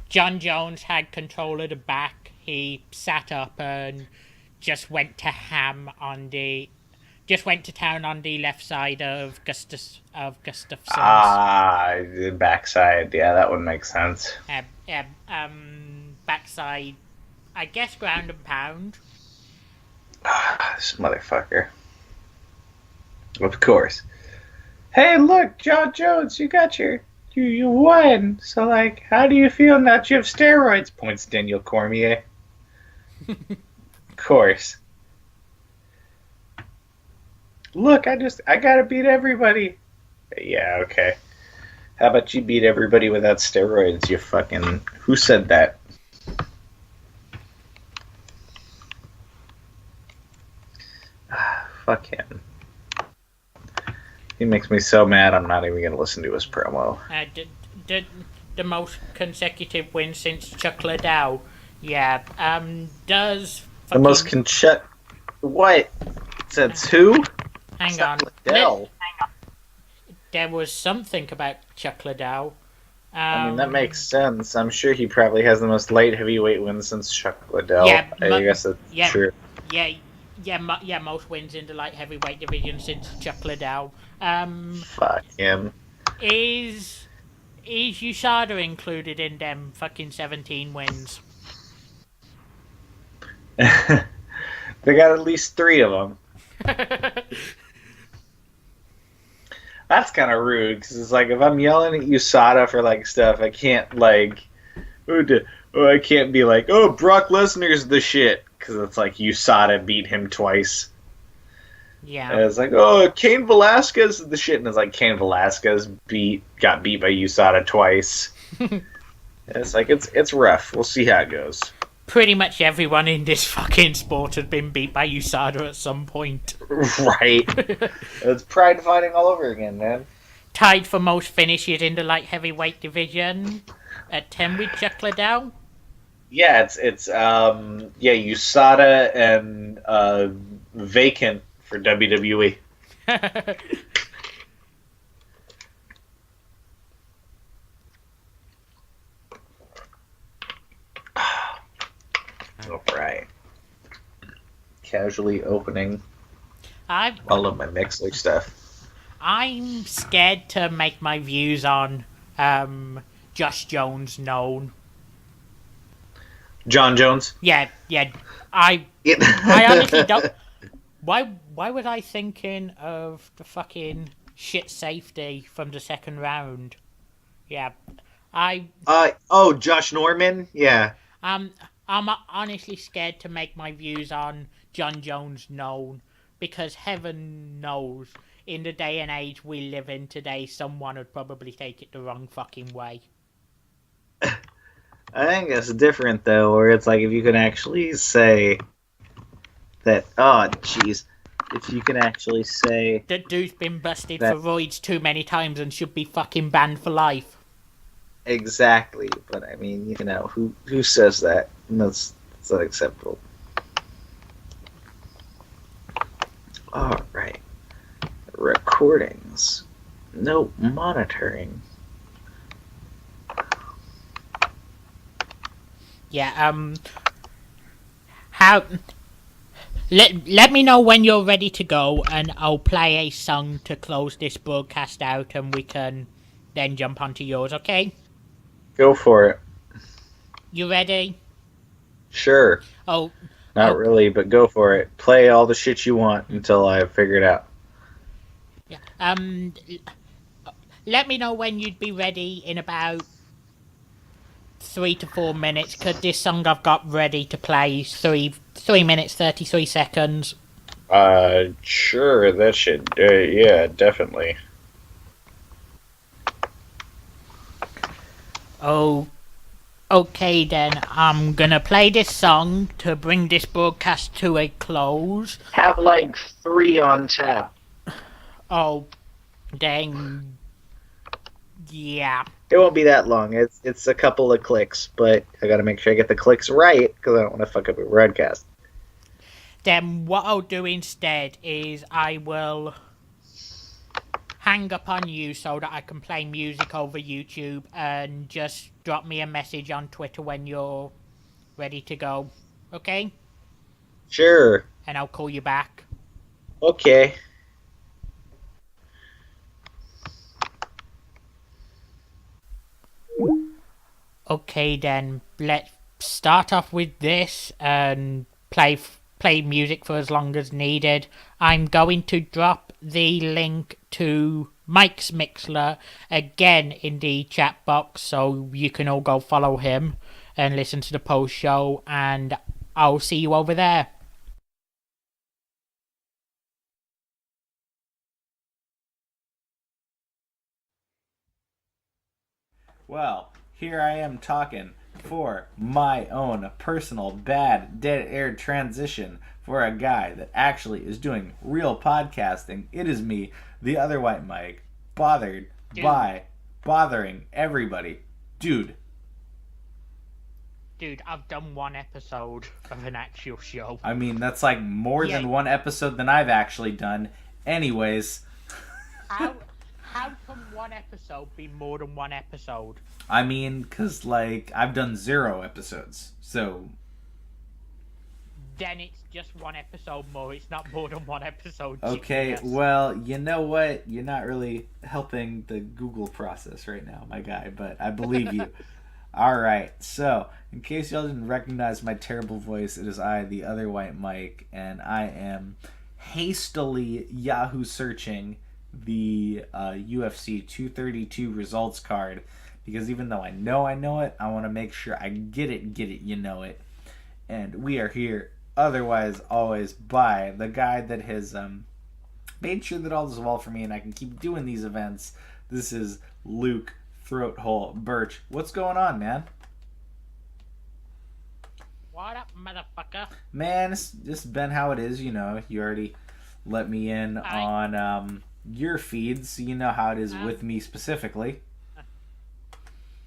John Jones had control of the back. He sat up and just went to town on the left side of Gustafsson's. The backside. Yeah, that would make sense. Backside, I guess ground and pound. This motherfucker. Of course. Hey, look, John Jones, you got you won. So, like, how do you feel now that you have steroids? Points Daniel Cormier. Of course. Look, I gotta beat everybody. Yeah, okay. How about you beat everybody without steroids, you fucking... Who said that? Fuck him. He makes me so mad I'm not even gonna listen to his promo. The most consecutive win since Chuck Liddell. Yeah, does... The most What? Since who? Hang on. Liddell. There was something about Chuck Liddell. I mean, that makes sense. I'm sure he probably has the most light heavyweight wins since Chuck Liddell. Yeah, I guess that's true. Yeah, most wins in the light heavyweight division since Chuck Liddell. Fuck him. Is USADA included in them fucking 17 wins? They got at least 3 of them. That's kind of rude, because it's like, if I'm yelling at USADA for, like, stuff, I can't, like... I can't be like, oh, Brock Lesnar's the shit, because it's like USADA beat him twice. Yeah. And it's like, oh, Cain Velasquez is the shit, and it's like, Cain Velasquez got beat by USADA twice. And it's like, it's rough. We'll see how it goes. Pretty much everyone in this fucking sport has been beat by USADA at some point. Right. It's pride fighting all over again, man. Tied for most finishes in the light heavyweight division at 10 with Chuck Liddell. Yeah, it's USADA and Vacant for WWE. All right. Casually opening I all of my Mixler stuff. I'm scared to make my views on Josh Jones known. John Jones. Yeah. I honestly don't. Why was I thinking of the fucking shit safety from the second round? Yeah, I Josh Norman. Yeah. I'm I'm honestly scared to make my views on John Jones known because heaven knows in the day and age we live in today, someone would probably take it the wrong fucking way. I think it's different though, where it's like if you can actually say that. Oh, jeez. If you can actually say That dude's been busted that for roids too many times and should be fucking banned for life. exactly, but I mean, who says that? That's unacceptable. All right. Recordings. No monitoring. Yeah, how let me know when you're ready to go and I'll play a song to close this broadcast out and we can then jump onto yours, okay? Go for it. You ready? Sure. Oh, Not really, but go for it. Play all the shit you want until I figure it out. yeah. Let me know when you'd be ready in about 3 to 4 minutes, because this song I've got ready to play is 3 minutes 33 seconds. Sure, that should, yeah, definitely. Oh, okay then. I'm gonna play this song to bring this broadcast to a close. Have like 3 on tap. Oh, dang. Yeah. It won't be that long. It's a couple of clicks, but I gotta make sure I get the clicks right, because I don't want to fuck up a broadcast. Then what I'll do instead is I will hang up on you so that I can play music over YouTube and just drop me a message on Twitter when you're ready to go. Okay? Sure. And I'll call you back. Okay. Okay then, let's start off with this and play music for as long as needed. I'm going to drop the link to Mike's Mixler again in the chat box so you can all go follow him and listen to the post show, and I'll see you over there. Well, here I am talking for my own personal bad dead air transition for a guy that actually is doing real podcasting. It is me, the other white Mike, bothered by bothering everybody. Dude, I've done one episode of an actual show. I mean, that's like more than one episode than I've actually done. Anyways, How can one episode be more than one episode? I mean, because, like, I've done 0 episodes, so... Then it's just one episode more. It's not more than one episode. Okay, genius. well, you know what? You're not really helping the Google process right now, my guy, but I believe you. Alright, so, in case y'all didn't recognize my terrible voice, it is I, the other white Mike, and I am hastily Yahoo searching the UFC 232 results card, because even though I know it, I want to make sure I get it, you know it. And we are here, otherwise always, by the guy that has made sure that all is well for me and I can keep doing these events. This is Luke Throathole Birch. What's going on, man? What up, motherfucker? Man, it's just been how it is, you know. You already let me in on your feeds, so you know how it is with me specifically.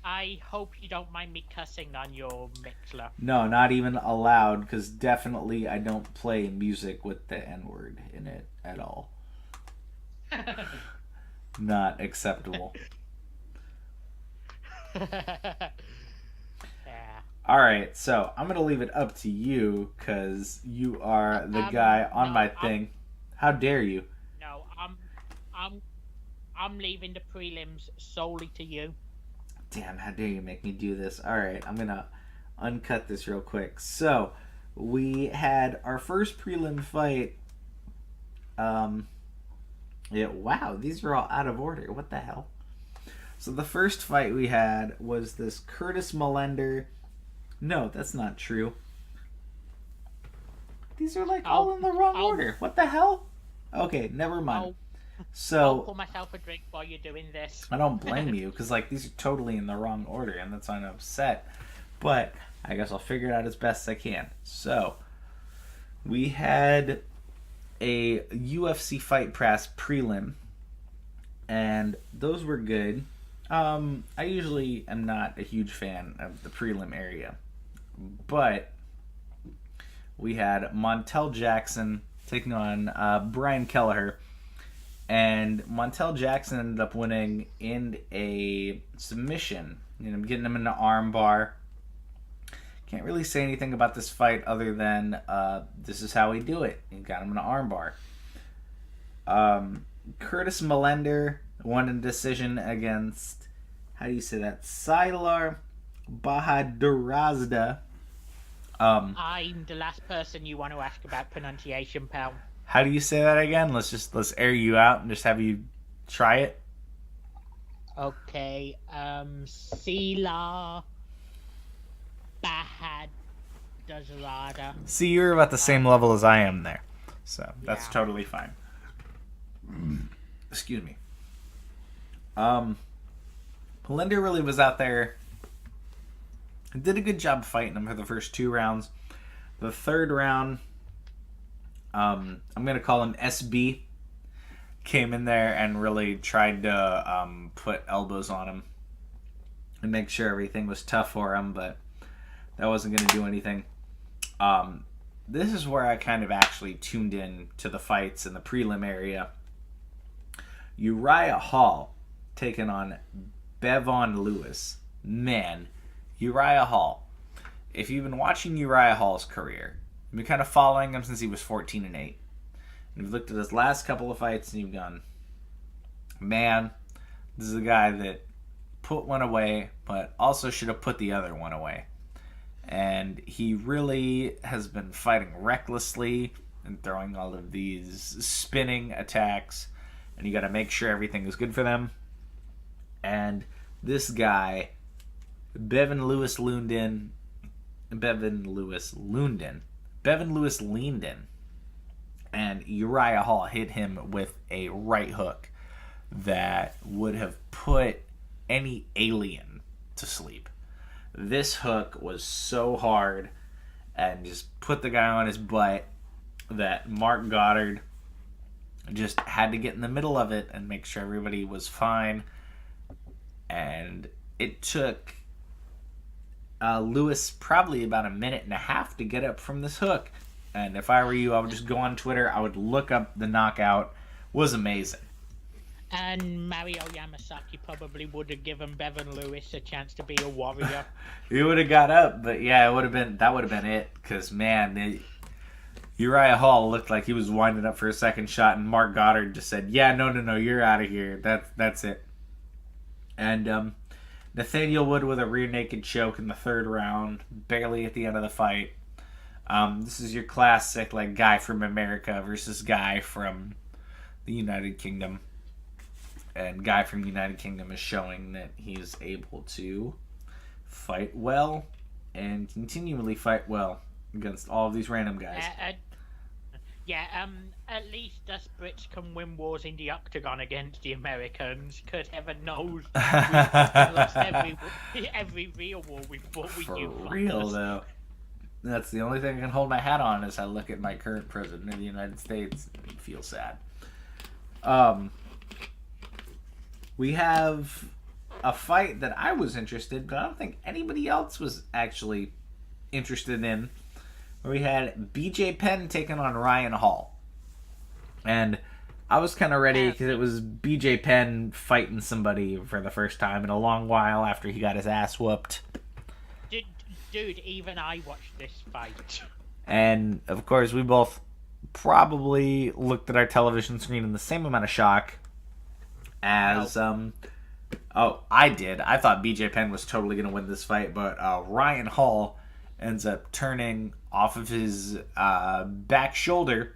I hope you don't mind me cussing on your Mixler. No, not even allowed, because definitely I don't play music with the N-word in it at all. Not acceptable. Yeah. All right, so I'm gonna leave it up to you because you are the guy on No, my thing. How dare you? no, I'm, I'm leaving the prelims solely to you. Damn, how dare you make me do this? All right, I'm gonna uncut this real quick. So we had our first prelim fight. Yeah, wow, these are all out of order. What the hell? So the first fight we had was this Curtis Melender. No, that's not true. These are like all in the wrong order. What the hell? Okay, never mind. I'll So pour myself a drink while you're doing this. I don't blame you because like these are totally in the wrong order, and that's why I'm upset. But I guess I'll figure it out as best I can. So we had a UFC Fight Pass prelim, and those were good. I usually am not a huge fan of the prelim area, but we had Montel Jackson taking on Brian Kelleher, and Montel Jackson ended up winning in a submission. Getting him in an arm bar. Can't really say anything about this fight other than this is how we do it. He got him in an arm bar. Curtis Melender won a decision against, how do you say that? Sailar Bahadurazda. I'm the last person you want to ask about pronunciation, pal. How do you say that again? Let's air you out and just have you try it. Okay, Sila Bahadazarada. See, you're about the same level as I am there, so that's Yeah. totally fine. Excuse me. Melender really was out there. Did a good job fighting him for the first 2 rounds. The third round, I'm going to call him SB, came in there and really tried to put elbows on him and make sure everything was tough for him, but that wasn't going to do anything. This is where I kind of actually tuned in to the fights in the prelim area. Uriah Hall taking on Bevon Lewis. Man, Uriah Hall. If you've been watching Uriah Hall's career, you've been kind of following him since he was 14-8. And you've looked at his last couple of fights and you've gone, man, this is a guy that put one away, but also should have put the other one away. And he really has been fighting recklessly and throwing all of these spinning attacks. And you got to make sure everything is good for them. And this guy, Bevon Lewis leaned in, and Uriah Hall hit him with a right hook that would have put any alien to sleep. This hook was so hard and just put the guy on his butt that Mark Goddard just had to get in the middle of it and make sure everybody was fine. And it took Lewis probably about a minute and a half to get up from this hook. And if I were you, I would just go on Twitter. I would look up the knockout. It was amazing. And Mario Yamasaki probably would have given Bevan Lewis a chance to be a warrior. He would have got up, but yeah, that would have been it. Because man, Uriah Hall looked like he was winding up for a second shot, and Mark Goddard just said, "Yeah, no, you're out of here. That's it." And Nathaniel Wood with a rear naked choke in the third round, barely at the end of the fight. This is your classic like guy from America versus guy from the United Kingdom. And guy from the United Kingdom is showing that he's able to fight well and continually fight well against all of these random guys. At least us Brits can win wars in the octagon against the Americans, because heaven knows we've lost every real war we've fought with you. For real, though. That's the only thing I can hold my hat on as I look at my current president of the United States and feel sad. We have a fight that I was interested, but I don't think anybody else was actually interested in. We had BJ Penn taking on Ryan Hall. And I was kind of ready because it was BJ Penn fighting somebody for the first time in a long while after he got his ass whooped. Dude, even I watched this fight. And, of course, we both probably looked at our television screen in the same amount of shock as, I did. I thought BJ Penn was totally going to win this fight, but Ryan Hall ends up turning off of his back shoulder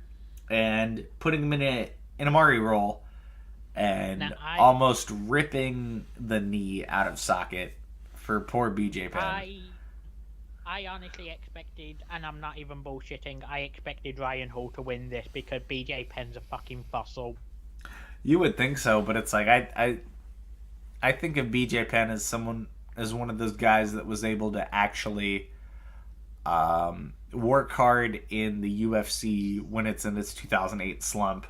and putting him in a Mari roll and almost ripping the knee out of socket for poor BJ Penn. I honestly expected, and I'm not even bullshitting, I expected Ryan Hall to win this because BJ Penn's a fucking fossil. You would think so, but it's like I think of BJ Penn as one of those guys that was able to actually work hard in the UFC when it's in its 2008 slump.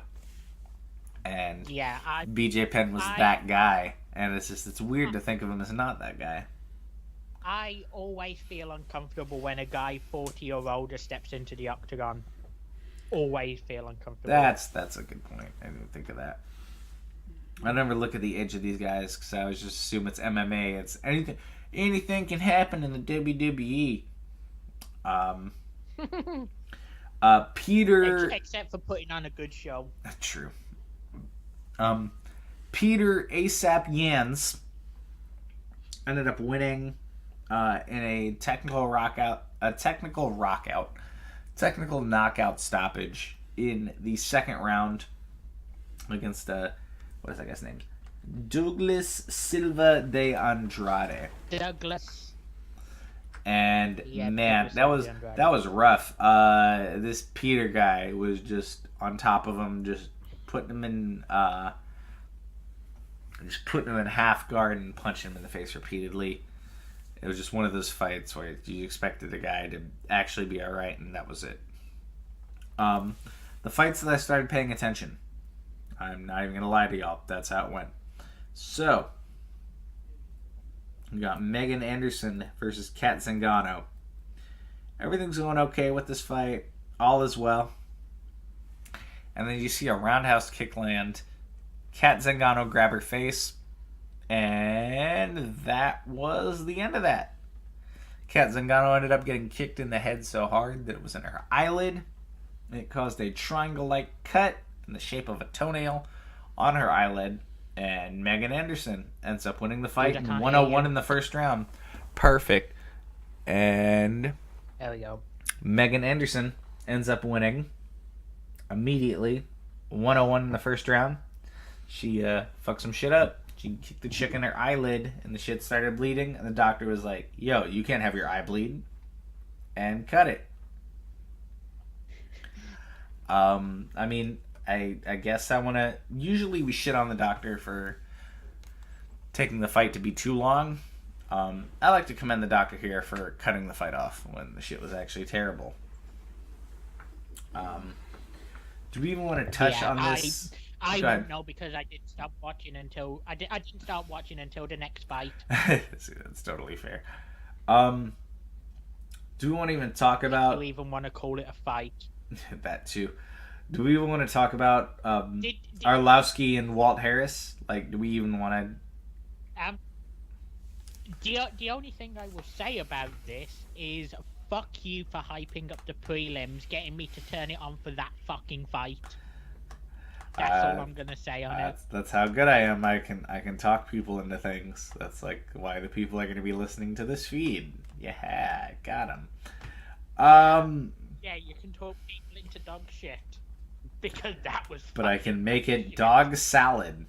And BJ Penn was that guy, and it's weird to think of him as not that guy. I always feel uncomfortable when a guy 40 or older steps into the octagon. Always feel uncomfortable. That's a good point. I didn't think of that. I never look at the age of these guys because I always just assume it's MMA. It's anything can happen in the WWE. Peter, except for putting on a good show. True. Peter ASAP Yans ended up winning in a technical knockout stoppage in the second round against what is that guy's name? Douglas Silva de Andrade. Douglas. And man, that was rough. This Peter guy was just on top of him, just putting him in half guard and punching him in the face repeatedly. It was just one of those fights where you expected the guy to actually be all right, and that was it. The fights that I started paying attention, I'm not even gonna lie to y'all, that's how it went. So we got Megan Anderson versus Kat Zingano. Everything's going okay with this fight. All is well. And then you see a roundhouse kick land. Kat Zingano grab her face. And that was the end of that. Kat Zingano ended up getting kicked in the head so hard that it was in her eyelid. It caused a triangle-like cut in the shape of a toenail on her eyelid. And Megan Anderson ends up winning the fight in 101 in the first round. Perfect. And there we go. Megan Anderson ends up winning immediately 101 in the first round. She fucked some shit up. She kicked the chick in her eyelid, and the shit started bleeding, and the doctor was like, yo, you can't have your eye bleed, and cut it. I mean, I guess I want to... Usually we shit on the doctor for taking the fight to be too long. I like to commend the doctor here for cutting the fight off when the shit was actually terrible. Do we even want to touch on this? I don't know because I didn't stop watching until I didn't start watching until the next fight. See, that's totally fair. Do we want to even talk about? Do we even want to call it a fight? That too. Do we even want to talk about Arlovsky and Walt Harris? Like, do we even want to? The only thing I will say about this is fuck you for hyping up the prelims, getting me to turn it on for that fucking fight. That's all I'm gonna say on it. That's how good I am. I can talk people into things. That's like why the people are gonna be listening to this feed. Yeah, got them. Yeah, you can talk people into dog shit because that was. But I can make it dog salad.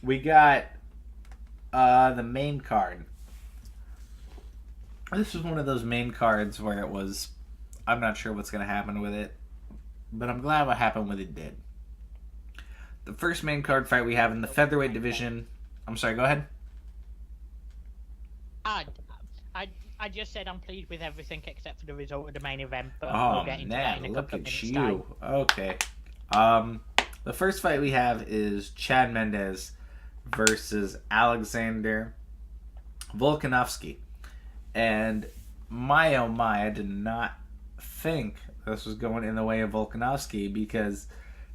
We got the main card. This was one of those main cards where it was. I'm not sure what's gonna happen with it. But I'm glad what happened with it did. The first main card fight we have in the featherweight division. I'm sorry, go ahead. I just said I'm pleased with everything except for the result of the main event. But we'll get into that in a couple of minutes time. Okay. The first fight we have is Chad Mendes versus Alexander Volkanovski. And my oh my, I did not think this was going in the way of Volkanovski because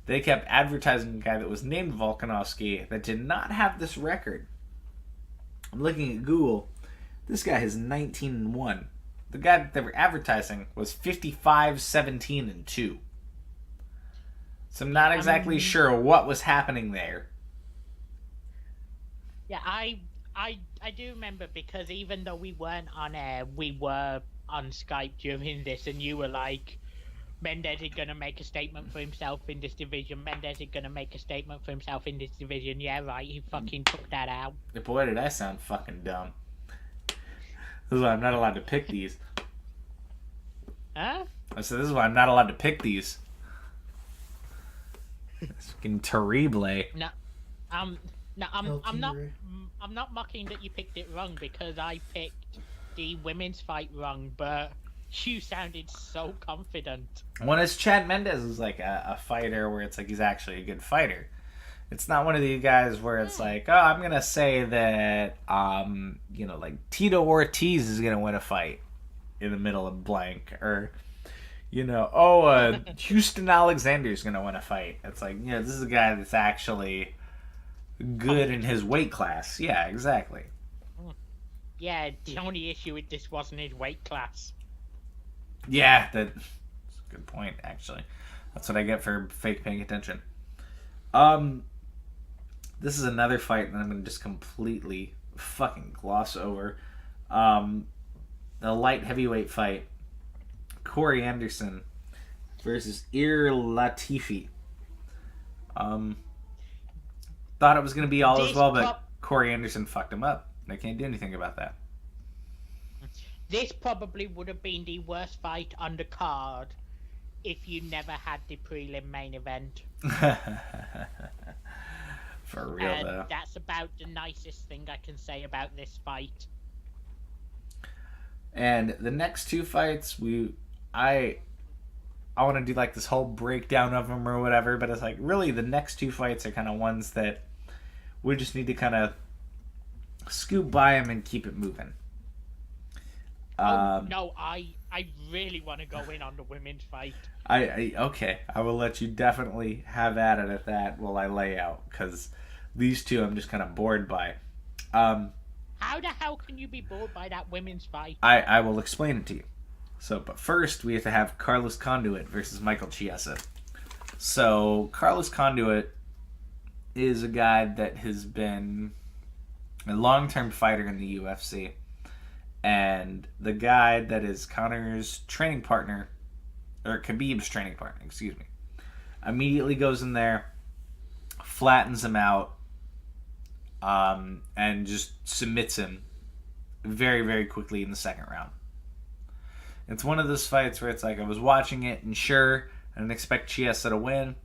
they kept advertising a guy that was named Volkanovski that did not have this record. I'm looking at Google. This guy has 19-1. The guy that they were advertising was 55-17-2. So I'm not exactly sure what was happening there. Yeah, I do remember, because even though we weren't on air, we were on Skype during this, and you were like, Mendez is going to make a statement for himself in this division. Mendez is going to make a statement for himself in this division. Yeah, right, he fucking took that out. Boy, did I sound fucking dumb. This is why I'm not allowed to pick these. Huh? I said, this is why I'm not allowed to pick these. It's fucking terrible. No, I'm not mocking that you picked it wrong, because I picked the women's fight wrong, but you sounded so confident. When it's Chad Mendez is like a fighter where it's like he's actually a good fighter. It's not one of these guys where it's like, oh, I'm gonna say that like Tito Ortiz is gonna win a fight in the middle of blank, or Houston Alexander is gonna win a fight. It's like, this is a guy that's actually good in his weight class. Yeah, exactly. Yeah, the only issue with this wasn't his weight class. Yeah, that's a good point, actually. That's what I get for fake paying attention. This is another fight that I'm going to just completely fucking gloss over. The light heavyweight fight. Corey Anderson versus Ir Latifi. Thought it was going to be all as well, but Corey Anderson fucked him up. They can't do anything about that. This probably would have been the worst fight on the card if you never had the prelim main event. For real, though. That's about the nicest thing I can say about this fight. And the next two fights, I want to do like this whole breakdown of them or whatever, but it's like really the next two fights are kind of ones that we just need to kind of scoop by them and keep it moving. No, I really want to go in on the women's fight. Okay, I will let you definitely have at it at that while I lay out, because these two I'm just kind of bored by. How the hell can you be bored by that women's fight? I will explain it to you. So, but first we have to have Carlos Conduit versus Michael Chiesa. So, Carlos Conduit is a guy that has been a long-term fighter in the UFC. And the guy that is Conor's training partner, or Khabib's training partner, excuse me, immediately goes in there, flattens him out, and just submits him very, very quickly in the second round. It's one of those fights where it's like I was watching it, and sure, I didn't expect Chiesa to win,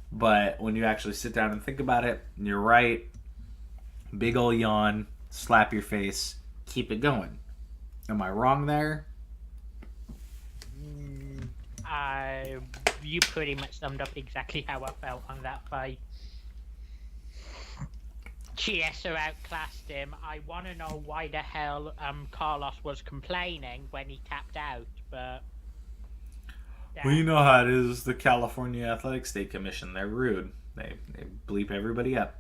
but when you actually sit down and think about it, you're right. Big ol' yawn, slap your face, keep it going. Am I wrong there? You pretty much summed up exactly how I felt on that fight. Chiesa outclassed him. I want to know why the hell Carlos was complaining when he tapped out, but... Well, you know how it is, the California Athletic State Commission. They're rude. They bleep everybody up.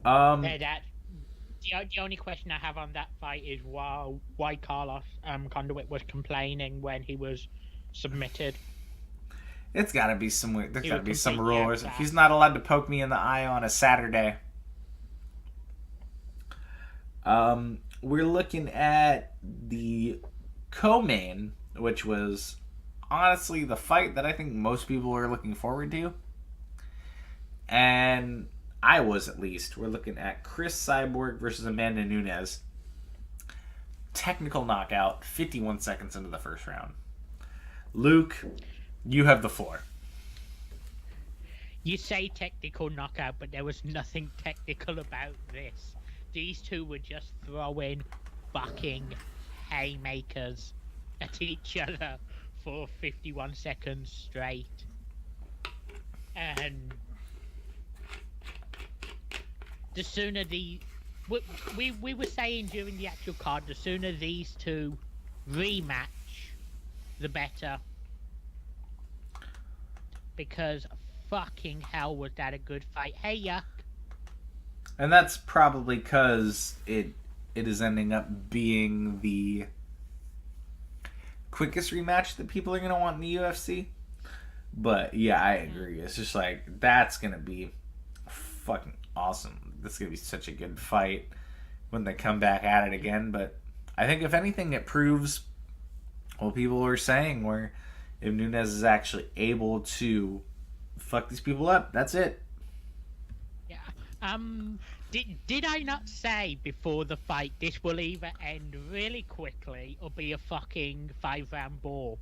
The only question I have on that fight is why Carlos Conduit was complaining when he was submitted. It's got to be somewhere. There's got to be some rules. He's not allowed to poke me in the eye on a Saturday. We're looking at the co-main, which was honestly the fight that I think most people were looking forward to. And I was, at least. We're looking at Chris Cyborg versus Amanda Nunes. Technical knockout, 51 seconds into the first round. Luke, you have the floor. You say technical knockout, but there was nothing technical about this. These two were just throwing fucking haymakers at each other for 51 seconds straight. And the sooner we were saying during the actual card, the sooner these two rematch, the better. Because fucking hell was that a good fight. Hey, Yuck. And that's probably because it is ending up being the quickest rematch that people are going to want in the UFC. But yeah, I agree. It's just like, that's going to be fucking awesome. This is going to be such a good fight when they come back at it again. But I think if anything, it proves what people were saying, where if Nunes is actually able to fuck these people up, that's it. Yeah. Did I not say before the fight this will either end really quickly or be a fucking 5-round ball?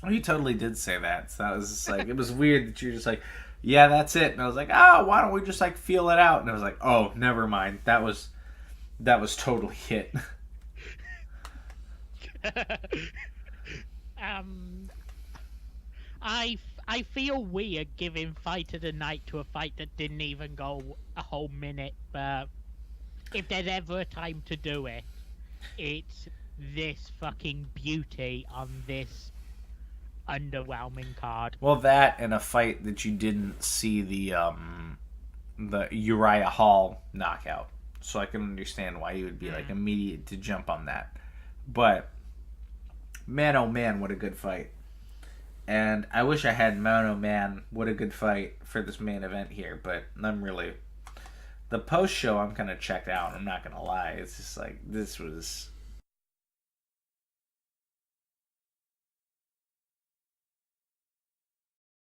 Oh, you totally did say that. So that was just like, it was weird that you're just like, yeah, that's it. And I was like, oh, why don't we just like feel it out? And I was like, oh, never mind. That was totally it. I feel weird giving fight of the night to a fight that didn't even go a whole minute, but if there's ever a time to do it, it's this fucking beauty on this underwhelming card. Well, that and a fight that you didn't see the Uriah Hall knockout, so I can understand why you would be like immediate to jump on that. But man, oh man, what a good fight! And I wish I had man, oh man, what a good fight for this main event here. But I'm really, the post show, I'm kind of checked out. I'm not gonna lie. It's just like, this was